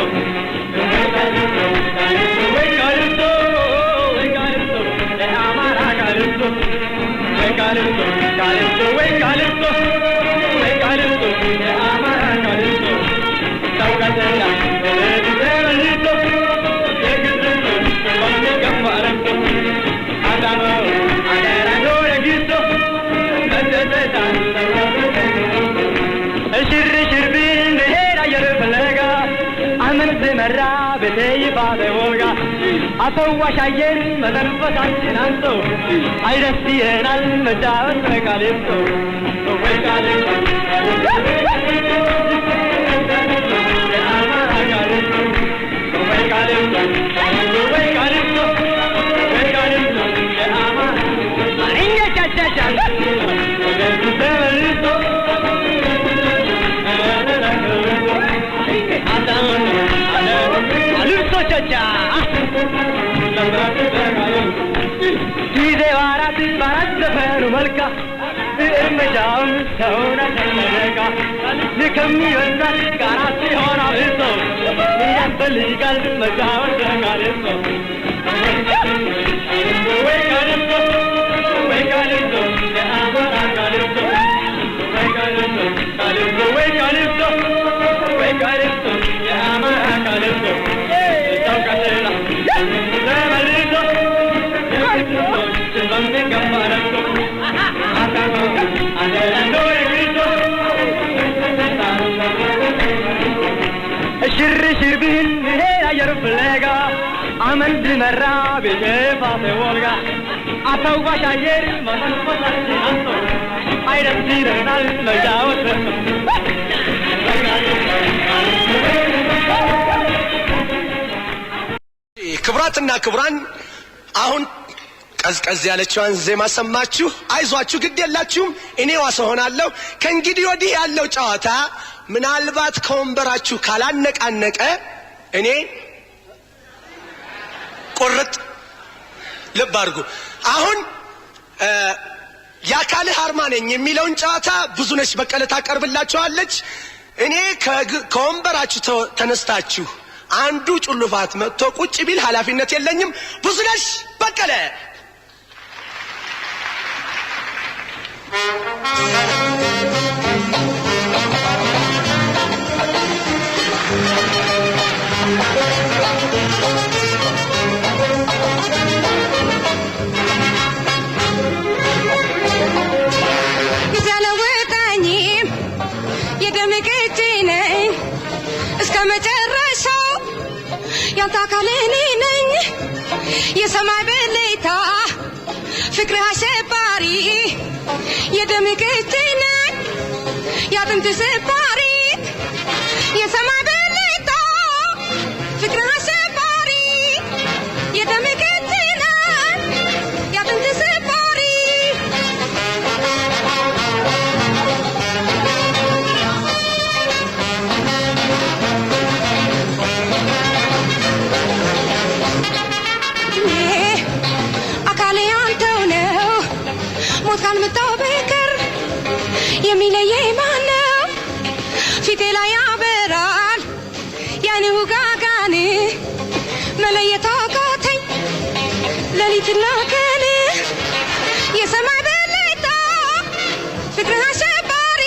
ወይ ካሊፕሶ ወይ ካሊፕሶ የአማራ ካሊፕሶ ወይ ካሊፕሶ ካሊፕሶ ወይ ካሊፕሶ ወይ ካሊፕሶ የአማራ ካሊፕሶ ታውቃለህ ተመልሶ የግድርቶ በሚገባ ረምቶ አዳሞ አደራዶ ለጊሶ ሽር ሽር ብንሄድ አየር ፍለጋ አመን ስመራ በተይፋ በወጋ አፈዋሽ አየር መተንፈሳችን አንሶ አይደስ ይለናል መጫወት በካሊፕሶ ወይ ካሊፕሶ የአማራ ካሊፕሶ ወይ ካሊፕሶ ወይ ካሊፕሶ ወይ ካሊፕሶ የአማራ እኛ ቻቻቻ ጊዜው አራት ዘፈኑ መልካ እርምጃውን ሰውን አተለቃ ከሚወዳት ጋር ሲሆን አብልጦ ያስፈልጋል መጫወት ካሊፕሶ ወይ ካሊፕሶ ወይ ካሊፕሶ የአማራ ካሊፕሶ ወይ ካሊፕሶ ካሊፕሶ ወይ ካሊፕሶ ወይ ካሊፕሶ የአማራ ካሊፕሶ ታውቃለህ ተመልሶ የግድርቶች በሚገባ ረምቶ አዳሞ አደራዶ ለጊሶ ሽርሽር ብህን ይሄ አየር ፍለጋ አመንድ መራ ቤፋቴ ወልጋ አተዋሽ አየር መተንፈሳችን አንቶ አይደስ ይለናል መጫወት ክብራትና ክብራን አሁን ቀዝቀዝ ያለችዋን ዜማ ሰማችሁ አይዟችሁ ግድ የላችሁም እኔ ዋስ ሆናለሁ ከእንግዲህ ወዲህ ያለው ጨዋታ ምናልባት ከወንበራችሁ ካላነቃነቀ እኔ ቁርጥ ልብ አድርጉ አሁን ያካልህ አርማ ነኝ የሚለውን ጨዋታ ብዙነሽ በቀለ ታቀርብላችኋለች እኔ ከወንበራችሁ ተነስታችሁ አንዱ ጩልፋት መጥቶ ቁጭ ቢል ኃላፊነት የለኝም ብዙነሽ በቀለ ያንታካለኔ ነኝ የሰማይ በሌታ ፍቅር አሸባሪ የደም ቅጂ ነኝ ያጥንት ስባሪ የሰማይ በሌታ ፍቅር አሸባሪ የደም ቅጂ ነኝ ያጥንት ስባሪ ካልመጣው በቀር የሚለየኝ ማነው ፊቴ ላይ ያበራል ያኔ ውጋጋን መለየት አቃተኝ ሌሊትና ቀን የሰማይ በሌታ ፍቅር አሸባሪ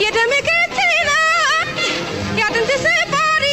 የደም ቅጂና ያጥንት ስባሪ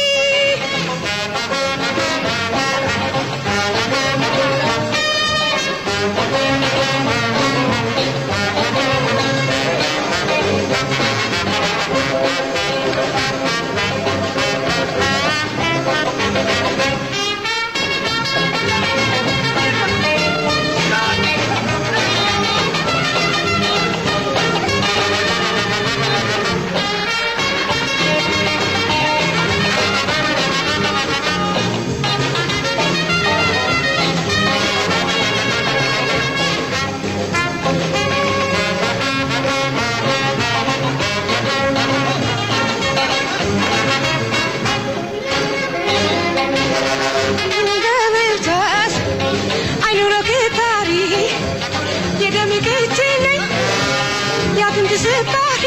ስባሪ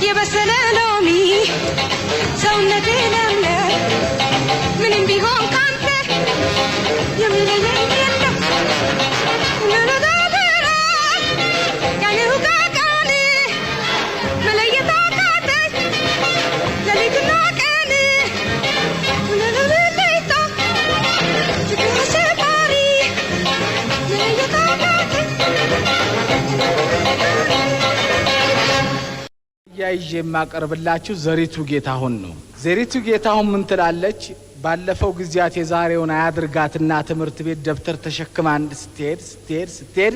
የበሰለ ሎሚ ሰውነቴ ለምለም ምንም ቢሆን ካንተ የሚለየኝ የለም ነረዳበራ ያኔው ቃቃን መለየት አቃተኝ ሌሊትና ቀን ነረበሌታ ፍቅር አሸባሪ መለየት አቃተኝ ያይዤ የማቀርብላችሁ ዘሪቱ ጌታሁን ነው። ዘሪቱ ጌታሁን ምን ትላለች? ባለፈው ጊዜያት የዛሬውን አያድርጋትና ትምህርት ቤት ደብተር ተሸክማ ስትሄድ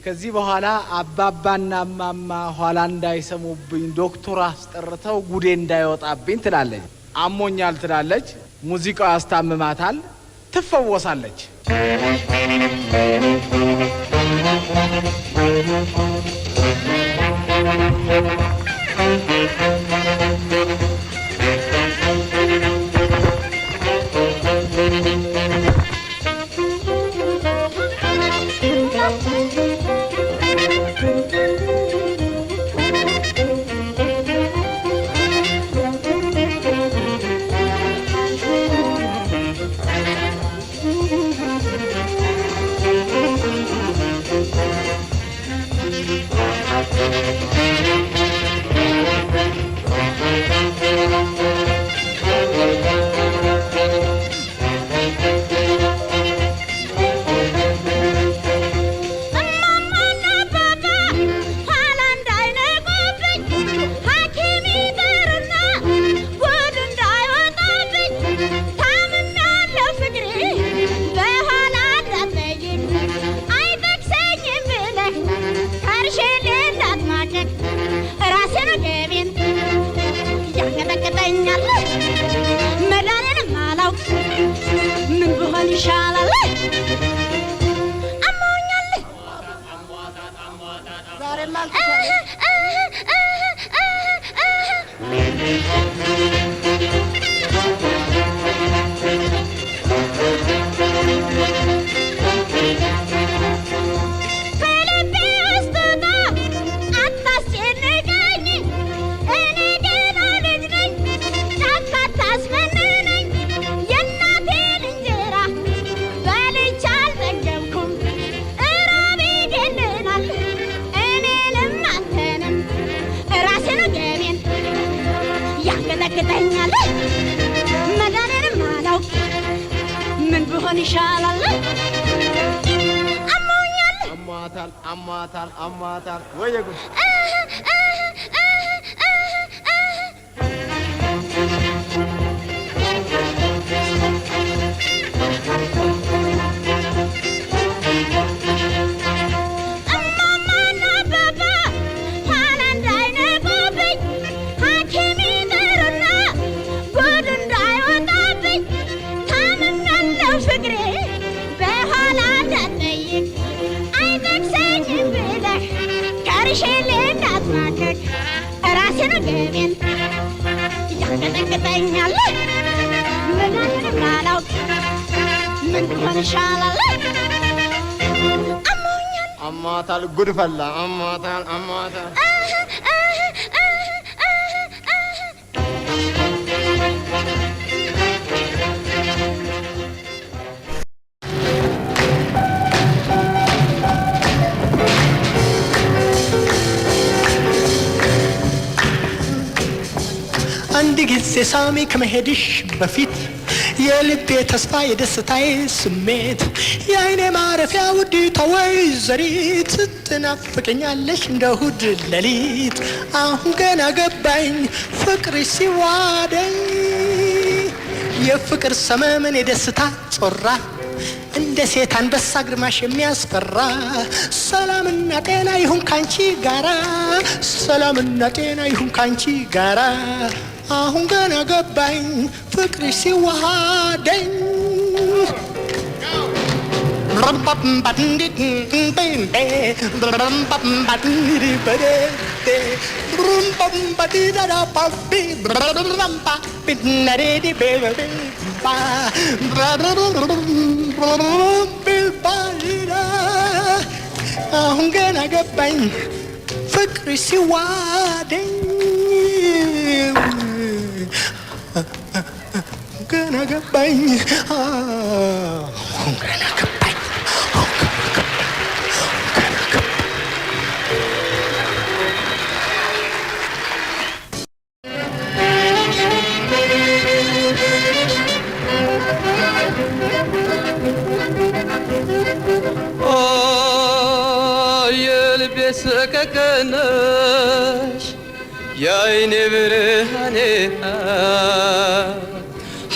ከዚህ በኋላ አባባና ማማ ኋላ እንዳይሰሙብኝ ዶክተር አስጠርተው ጉዴ እንዳይወጣብኝ ትላለች። አሞኛል ትላለች። ሙዚቃው ያስታምማታል፣ ትፈወሳለች። ይሻላል አሞኛል ዛሬ ማልኩ ያንገጠግጠኛል መዳኔንም አላውቅ ምን ብሆን ይሻላል አሞኛል አሟታል ወየ ጉድ ገቤን ያንገጠግጠኛል መዳኔንም አላውቅ ምን ብሆን ይሻላል አሟታል ጉድ ፈላ አሟታል አንድ ጊዜ ሳሚ ከመሄድሽ በፊት የልቤ ተስፋ የደስታዬ ስሜት የአይኔ ማረፊያ ውዲቷ ወይዘሪት ትናፍቀኛለሽ እንደ እሑድ ሌሊት አሁን ገና ገባኝ ፍቅርሽ ሲዋደኝ የፍቅር ሰመመን የደስታ ጮራ እንደ ሴት አንበሳ ግርማሽ የሚያስፈራ ሰላምና ጤና ይሁን ካንቺ ጋራ ሰላምና ጤና ይሁን ካንቺ ጋራ አሁን ገና ገባኝ ፍቅርሽ ሲዋሃደኝ አሁን ገና ገባኝ ፍቅርሽ ሲዋሃደኝ ገና ገባኝ ገና ገባኝ የልቤ ሰቀቀነሽ የአይኔ ብርሃኔ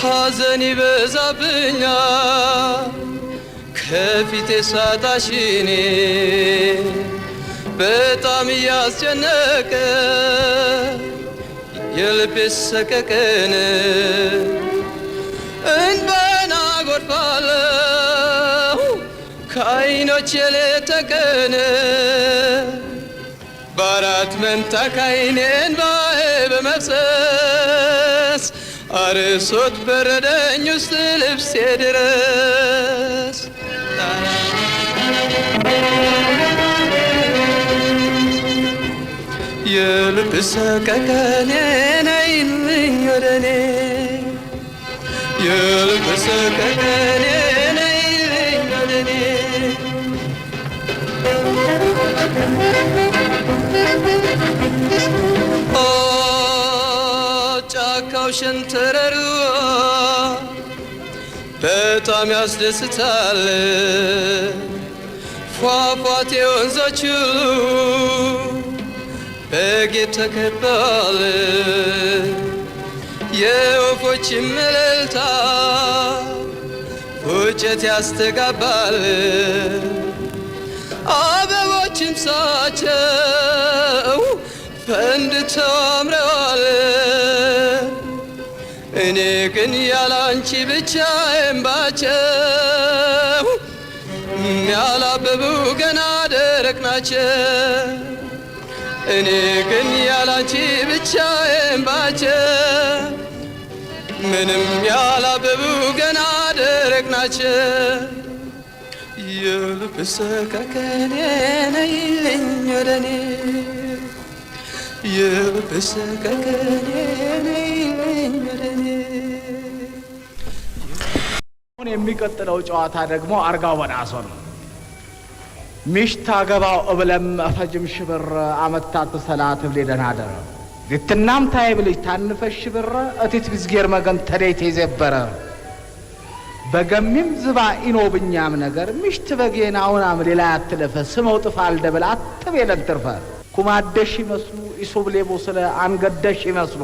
ሐዘን ይበዛብኛል ከፊቴ ሳጣሽኔ በጣም እያስጨነቀ የልቤ ሰቀቀን እንባዬን አጎርፋለሁ ከዓይኖቼ ሌት ተቀን በአራት መንታ ከዓይኔ እንባዬ በመፍሰስ አርሶት በረደኝ ውስጥ ልብሴ ድረስ የልብ ሰቀቀኔ ነይልኝ ወደኔ የልብ ሰቀቀኔ ነይልኝ ወደኔ ጫካው ሸንተረሩ በጣም ያስደስታል ፏፏቴ ወንዞቹ በጌጥ ተከበዋል የወፎች እልልታ ፉጨት ያስተጋባል አበቦችም ሳቸው ፈንድተው አምረዋል እኔ ግን ያላንቺ ብቻዬን ባቸው ያላበቡ ገና ደረቅ ናቸው እኔ ግን ያላንቺ ብቻዬን ባቸው ምንም ያላበቡ ገና ደረቅ ናቸው የልብ ሰቀቀኔ ነይልኝ ወደኔ የልብ ሰቀቀኔ ነይልኝ ወደኔ የሚቀጥለው ጨዋታ ደግሞ አርጋው በናሶ ነው ሚሽታ ገባው እብለም አፈጅም ሽብር አመታት ሰላት ብለደና ደረ ልትናም ታይብልጅ ታንፈሽ ሽብር እቲት ብዝጌር መገን ተደይቴ ዘበረ በገሚም ዝባ ኢኖብኛም ነገር ሚሽት በጌናውናም ሌላ ያትለፈ ስመው ጥፋል ደብል አጥብ የለንተርፈ ኩማደሽ ይመስሉ ኢሶብሌቦ ስለ አንገደሽ ይመስሉ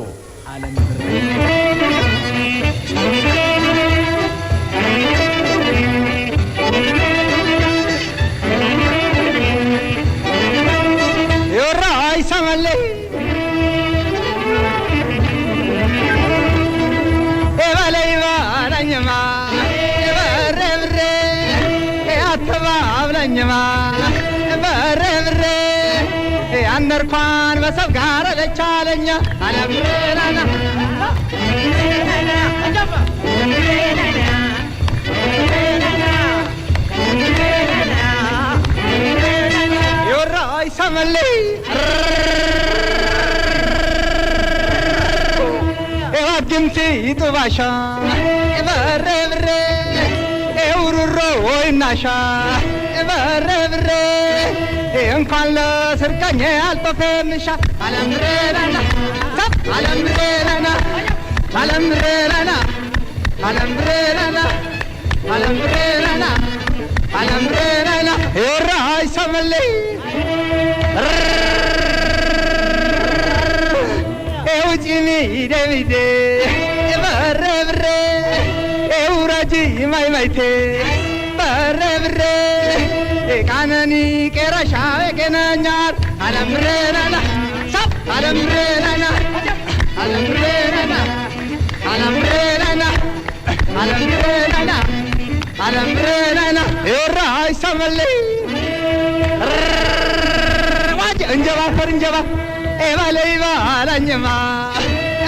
ዓለም yorai samale ebalei baranyama ebarrebre atba ablanyama ebarrebre anarkwan basab gara lechalenya alabrana yorai samale dimti itubasha ebarrebre eururo oinasha ebarrebre enkan la serkanye altofemsha alamrena alamrena alamrena alamrena alamrena alamrena yorai samale Eugini Davide Barrebre Euraji mai maite Barrebre Kanani Kerasha Kenanyar Alamrena Sap Alamrena Alamrena Alamrena Alamrena Alamrena Erai Samali Waj Anjava Farinjava ebalei baranyama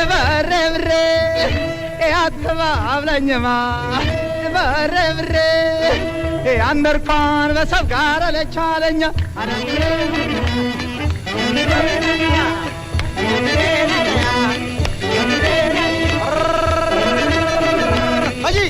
ebarrebre atba ablanyama ebarrebre andarkan basab gara lechalenya haji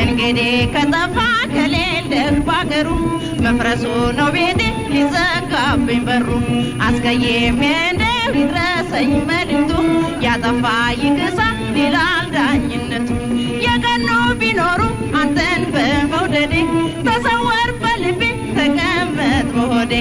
እንግዲህ ከጠፋ ከሌለህ ባገሩ መፍረሱ ነው ቤቴ ሊዘጋብኝ በሩ አስቀይሜ እንደው ይድረሰኝ መልእክቱ ያጠፋ ይክሳ ይላል ዳኝነቱ የቀኑ ቢኖሩ አንተን በመውደዴ ተሰወር በልቤ ተቀመጥ በሆዴ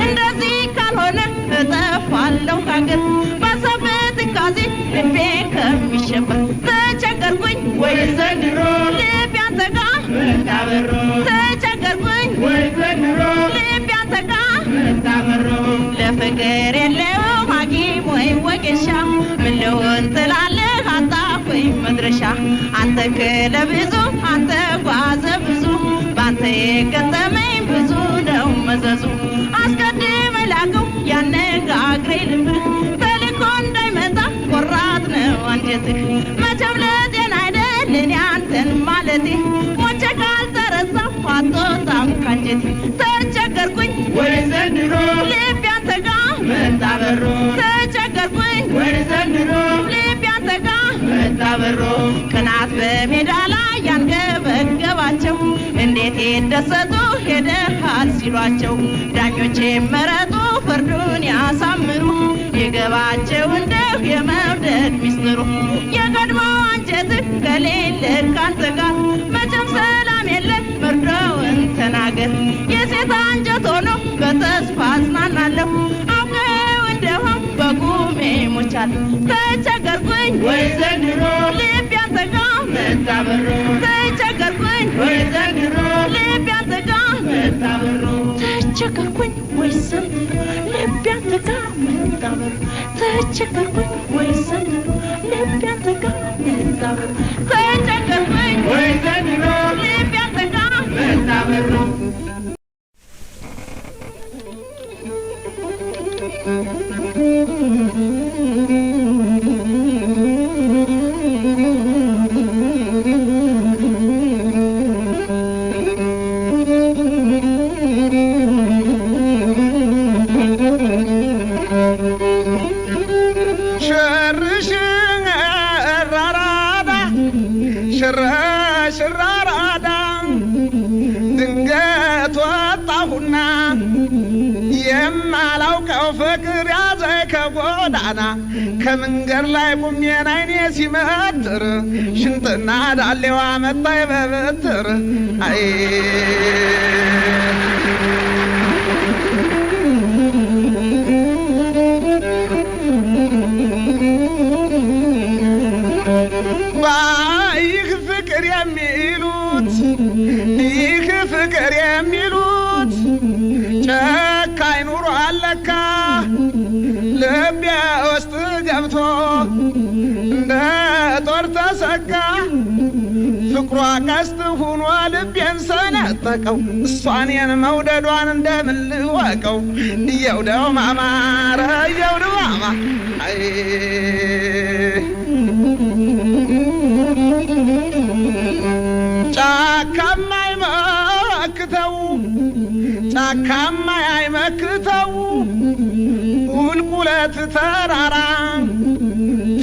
እንደዚህ ካልሆነ እጠፋለሁ ካገር ባሰበት ካዜ ልቤ ከሚሸበር ተቸገርኩኝ ወይ ዘንድሮ ልቤ አንተ ጋር መታበሮ ተቸገርኩኝ ወይ ዘንድሮ ልቤ አንተ ጋር መታበሮ ለፍቅር የለውም ሐኪም ወይ ወጌሻ ምን ልሆን ትላለህ አጣሁኝ መድረሻ አንተ ክለብዙ አንተ ጓዘ ብዙ ባንተ የገጠመኝ ብዙ ነው መዘዙ አስቀድመ ላከው ያነጋግሬ ልብህ ተልኮ እንዳይመጣ ቆራጥ ነው አንጀትህ መቼም ለጤና አይደል እኔ አንተን ማለቴ ሞቼ ካልተረሳሁ አትወጣም ካንጀቴ ተቸገርኩኝ ወይ ዘንድሮ ልቤ አንተ ጋር መታበሮ ተቸገርኩኝ ወይ ዘንድሮ ልቤ አንተ ጋር መታበሮ ቅናት በሜዳ ላይ ያንገበገባቸው እንዴት ይደሰቱ ሄደሃል ሲሏቸው ዳኞቼ መረጡ ፍርዱን ያሳምሩ የገባቸው እንደው የመውደድ ሚስጥሩ የቀድሞ አንጀትህ ከሌለ ካንተ ጋር መቼም ሰላም የለም መርዶውን ተናገር የሴት አንጀት ሆኖ በተስፋ አጽናናለሁ አውቀው እንደሆን በቁሜ ሞቻለሁ ተቸገርኩኝ ወይ ዘንድሮ ልብ ያንተ ጋር መታበሮ ተቸገርኩኝ ወይ ዘንድሮ ልብ ያንተ ጋር መታበሮ ተቸገርኩኝ ወይ ዘንድሮ ልብ ያንተ ጋር መታበሮ ተቸገርኩኝ ወይ ዘንድሮ ልብ ያንተ ጋር መታበሮ ተቸገርኩኝ ወይ ዘንድሮ ልብ ያንተ ጋር መታበሮ ሽራራዳ ድንገት ወጣሁና የማላውቀው ፍቅር ያዘኝ ከጎዳና ከመንገድ ላይ ቁሜን አይኔ ሲመትር ሽንጥና ዳሌዋ መታኝ በበትር አይ ይህ ፍቅር የሚሉት ይህ ፍቅር የሚሉት ጨካኝ ኑሮ አለካ ልቤ ውስጥ ገብቶ እንደ ጦር ተሰካ ፍቅሯ ቀስት ሁኖ ልቤን ሰነጠቀው እሷኔን መውደዷን እንደምን ልወቀው እየውደው ማማረ እየውደው ማማ አይ ጫካማ አይመክተው ጫካማ አይመክተው ቁልቁለት ተራራ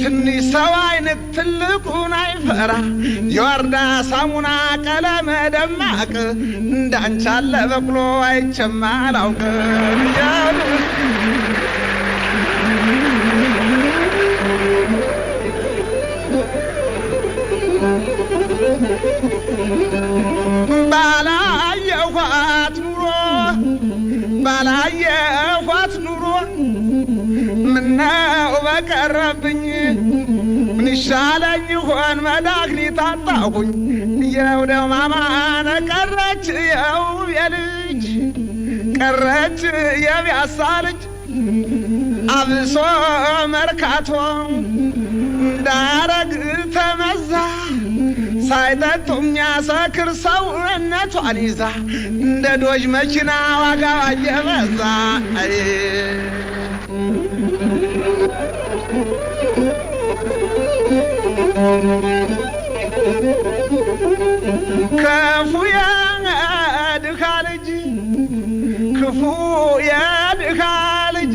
ትንሽ ሰው አይነት ትልቁን አይፈራ የወርዳ ሳሙና ቀለመ ደማቅ እንዳንቻለ በቅሎ አይቼም አላውቅም ባላየኋት ኑሮ ምነው በቀረብኝ ምን ይሻለኝ ይሆን መድኃኒት አጣሁኝ የውደው ማማነ ቀረች የውቤ ልጅ ቀረች የቢያሳ ልጅ አብሶ መርካቶ እንዳረግ ተመዛ ሳይጠጡም ያሰክር ሰውነቷን ይዛ እንደ ዶጅ መኪና ዋጋዋ እየበዛ ክፉ የድካ ልጅ ክፉ የድካ ልጅ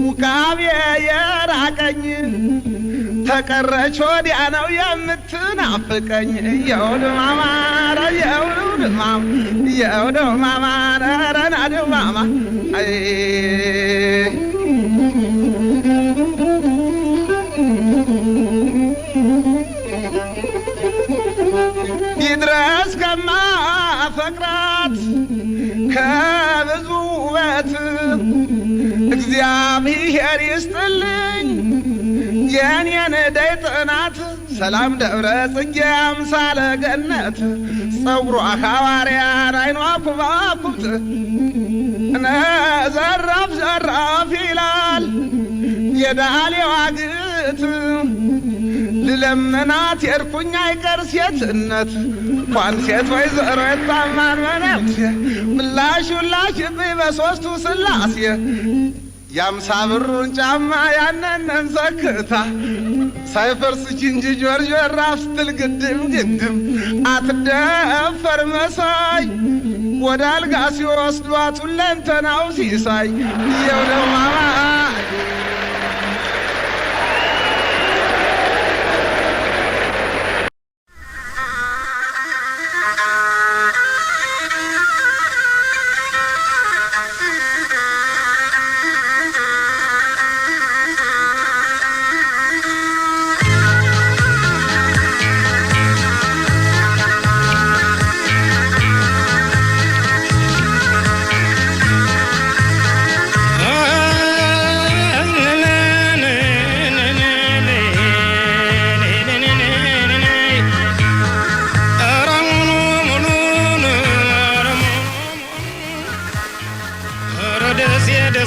ውቃቤ የራቀኝ ተቀረች ወዲያ ነው የምትናፍቀኝ የውድማማ የውድማማ የውድማማ ረናድማማ ይድረስ ከማፈቅራት ከብዙ ውበት እግዚአብሔር ይስጥልኝ የኔን ደይ ጥናት ሰላም ደብረ ጽጌ አምሳለ ገነት ጸጉሯ ሐዋርያን አይኗ ኩባኩብት ዘራፍ ዘራፍ ይላል የዳሌዋ ግት ልለምናት የርኩኝ አይቀር ሴትነት እንኳን ሴት ወይዘሮ የታማን መነኩሴ ምላሽ ሁላሽብኝ በሦስቱ ሥላሴ የአምሳ ብሩን ጫማ ያነነን ሰክታ ሳይፈርስ ጅንጅ ጆርጆር ራፍ ስትል ግድም ግድም አትደፈር መሳይ ወደ አልጋ ሲወስዷት ሁለንተናው ሲሳይ የውደው ማማ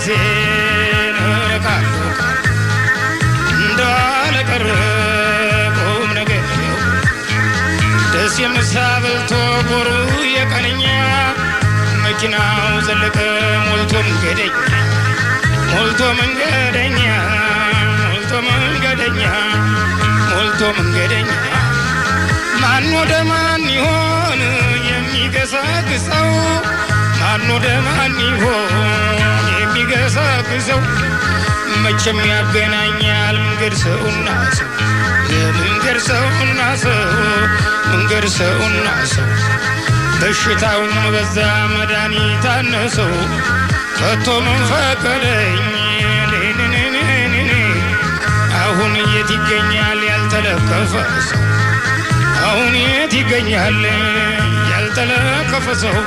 ራሴን እነካለሁ እንዳለቀረ ቁም ነገር ደስ የምሳበልቶ ቦሩ የቀነኛ መኪናው ዘለቀ ሞልቶ መንገደኛ ሞልቶ መንገደኛ ሞልቶ መንገደኛ ሞልቶ መንገደኛ ማን ወደ ማን ይሆን የሚገሰግሰው ማን ወደ ማን ይሆን የሚገሰግሰው መቼም ያገናኛል መንገድ ሰውና ሰው የመንገድ ሰውና ሰው መንገድ ሰውና ሰው በሽታውን በዛ መድኃኒት አነሰው ከቶ ምን ፈቀደኝ አሁን የት ይገኛል ያልተለከፈ ሰው አሁን የት ይገኛል ያልተለከፈ ሰው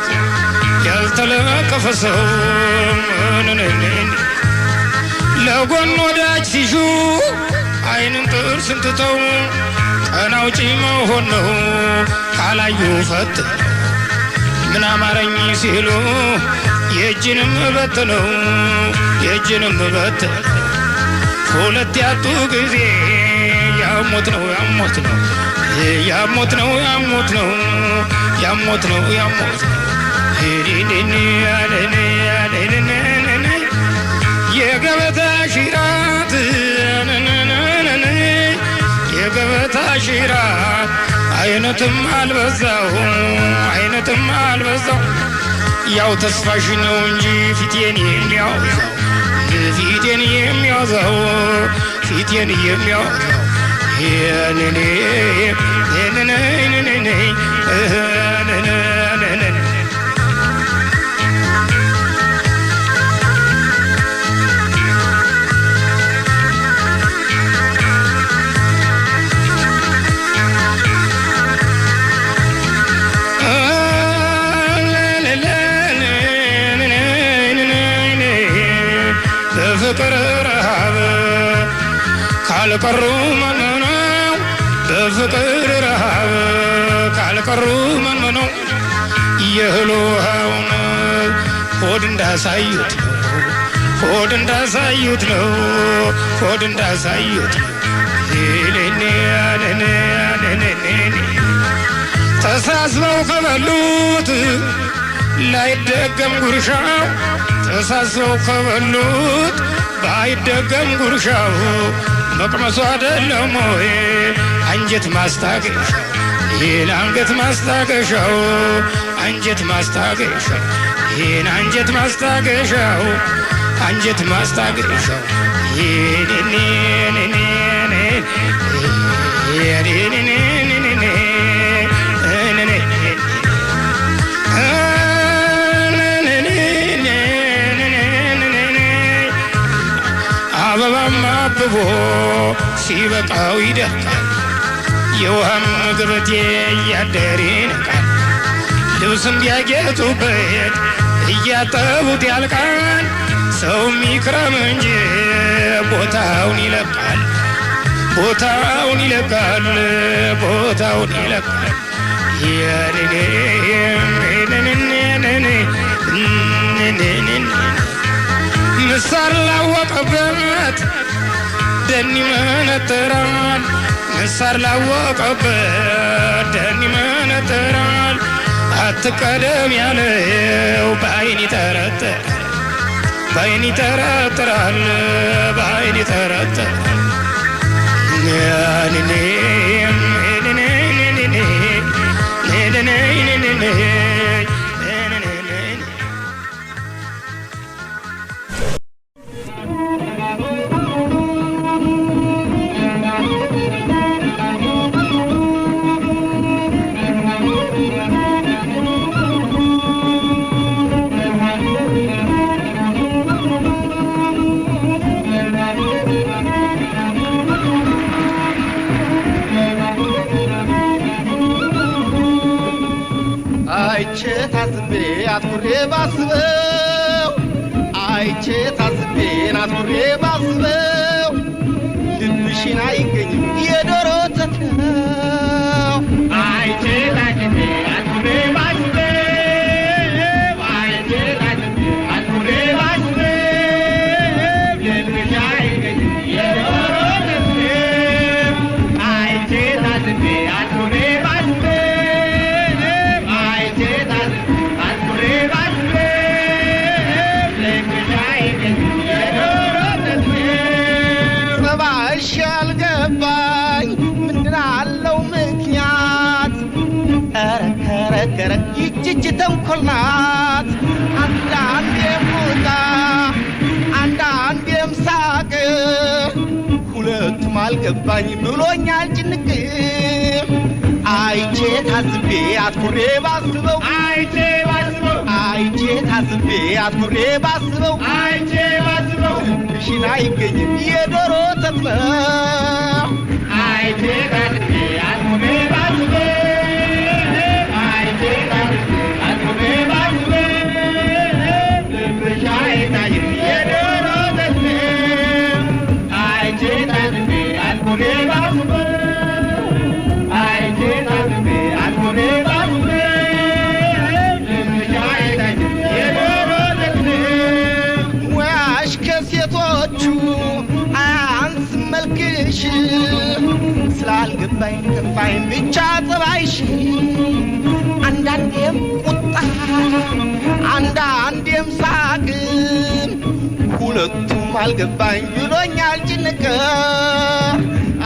ያልተለከፈ ሰው ለጎን ወዳጅ ሲሹ አይንን ጥርስን ትተው ቀን አውጪ መሆን ነው ካላዩ ፈት ምን አማረኝ ሲሉ የእጅንም በት ነው የእጅንም በት ሁለት ያጡ ጊዜ ያሞት ነው ያሞት ነው ያሞት ነው ያሞት ነው ያሞት ነው ያሞት ነው የገበታ ሽራት የገበታ ሽራት አይነትም አልበዛው አይነትም አልበዛው ያው ተስፋሽ ነው እንጂ ፊቴን የሚያወዛው ፊቴን የሚያወዛው ፊቴን የሚያወዛው የኔ በፍቅር ረሃብ ካልቀሩ መንመነው በፍቅር ረሃብ ካልቀሩ መንመነው የእህል ውሃውን ሆድ እንዳሳዩት ነው ሆድ እንዳሳዩት ነው ሆድ እንዳሳዩት ነው ተሳስበው ከበሉት ላይደገም ጉርሻው ተሳስበው ከበሉት ባይደገም ጉርሻው መቅመሱ አይደለም ወይ አንጀት ማስታገሻው ይህን አንገት ማስታገሻው አንጀት ማስታገሻው ይህን አንጀት ማስታገሻው አንጀት ማስታገሻው አበባም አብቦ ሲበቃው ይደርቃል የውሃም ግብቴ እያደር ይነቃል ልብስም ቢያጌጡበት እያጠቡት ያልቃል ሰው ሚክረም እንጂ ቦታውን ይለቃል ቦታውን ይለቃል ቦታውን ይለቃል ምሳር ላወቀበት ደን ይመነጥራል ምሳር ላወቀበት ደን ይመነጥራል አትቀደም ያለው በአይን ይጠረጥራል በአይን ይጠረጥራል በአይን ይጠረጥራል አይቼ ታዝቤ አትኩሬ ባስበው አይቼ ታዝቤ አትኩሬ ባስበው ልብሽን አይገኝም የዶሮ ወተት ነው አይቼ ታዝቤ አትኩሬ ባስበው አይቼ ታዝቤ አትኩሬ ባስበው እጅ ተንኮል ናት አንዳንዴም ቁጣ አንዳንዴም ሳቅ ሁለቱም አልገባኝ ብሎኛል ጭንቅ አይቼ ታዝቤ አትኩሬ ባስበው አይቼ ታዝቤ አትኩሬ ባስበው ልብሽን አይገኝም የዶሮ ተጥለው አይቼ ታዝቤ አትኩሬ ባስበው አትኩሬ ባስበው ልብሽ አይታይም የዶሮ ተጥለው አይቼ ታዝቤ አትኩሬ ባስበው ከሴቶቹ አንስ መልክሽ ስላልገባኝ ከፋኝ ብቻ ጠባይሽ አንዳንዴም ቁጣ አንዳንዴም ሳቅ ሁለቱም አልገባኝ ብሎኛል ጭንቅ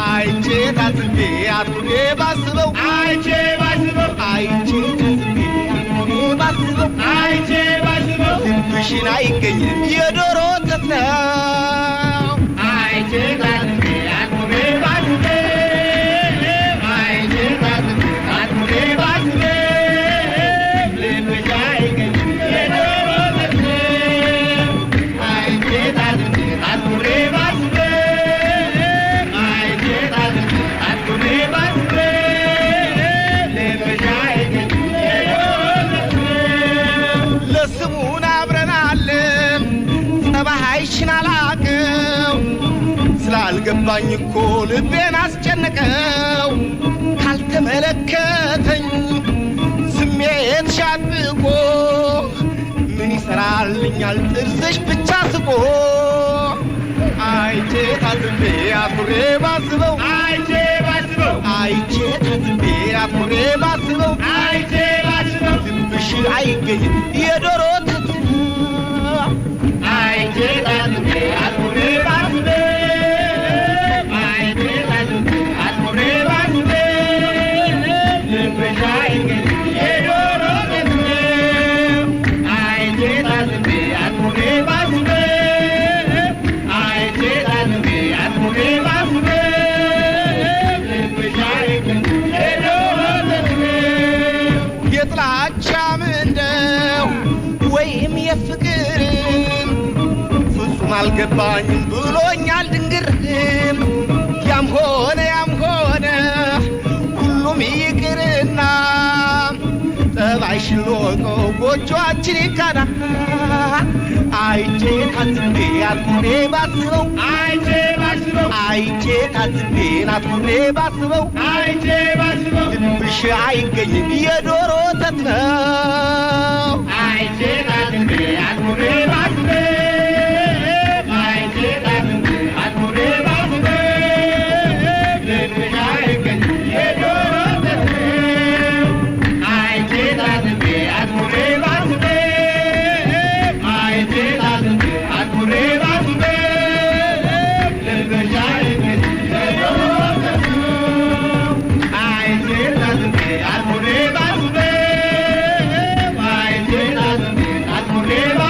አይቼ ታዝቤ አትኩሬ ባስበው አይቼ ታዝቤ አትኩሬ ባስበው ልብሽን አይገኝም የዶሮ ወተት ነው አይቼ ታዝቤ አትኩሬ ባስበው ልብሽ አይገኝም የዶሮ ወተት ነው አይቼ ታዝቤ አትኩሬ ባስበው ለስሙን አብረናለን ጸባይሽን አላቀው ስላልገባኝ እኮ ልቤን አስጨነቀው ካልተመለከተኝ ስሜትሽ አጥብቆ ምን ይሰራልኛል ጥርስሽ ብቻ ስቆ አይቼ ታዝቤ አትኩሬ ባስበው አይቼ ታዝቤ አትኩሬ ባስበው ልብሽ አይገኝም የዶሮ ወተት አይቼ ታዝቤ አትኩሬ ባስበው ልብሽ አይገኝም የዶሮ ወተት አይቼ ታዝቤ አትኩሬ ባስበው የጥላቻ ምንደው ወይም የፍቅርን ፍጹም አልገባኝም ብሎኛል ድንግርም ያም ሆነ ሁሉም ይቅርና ጠባይሽን ልወቀው ጎጆአችን ይካዳ አይቼ ታዝቤ አትኩሬ ባስበው አይቼ ታዝቤ አትኩሬ ባስበው ልብሽ አይገኝም የዶሮ ወተት ነው አይቼ ታዝቤ አትኩሬ ባስበው ልብሽ አይገኝም የዶሮ ወተት ነው አይቼ ታዝቤ አትኩሬ ባስበው I'll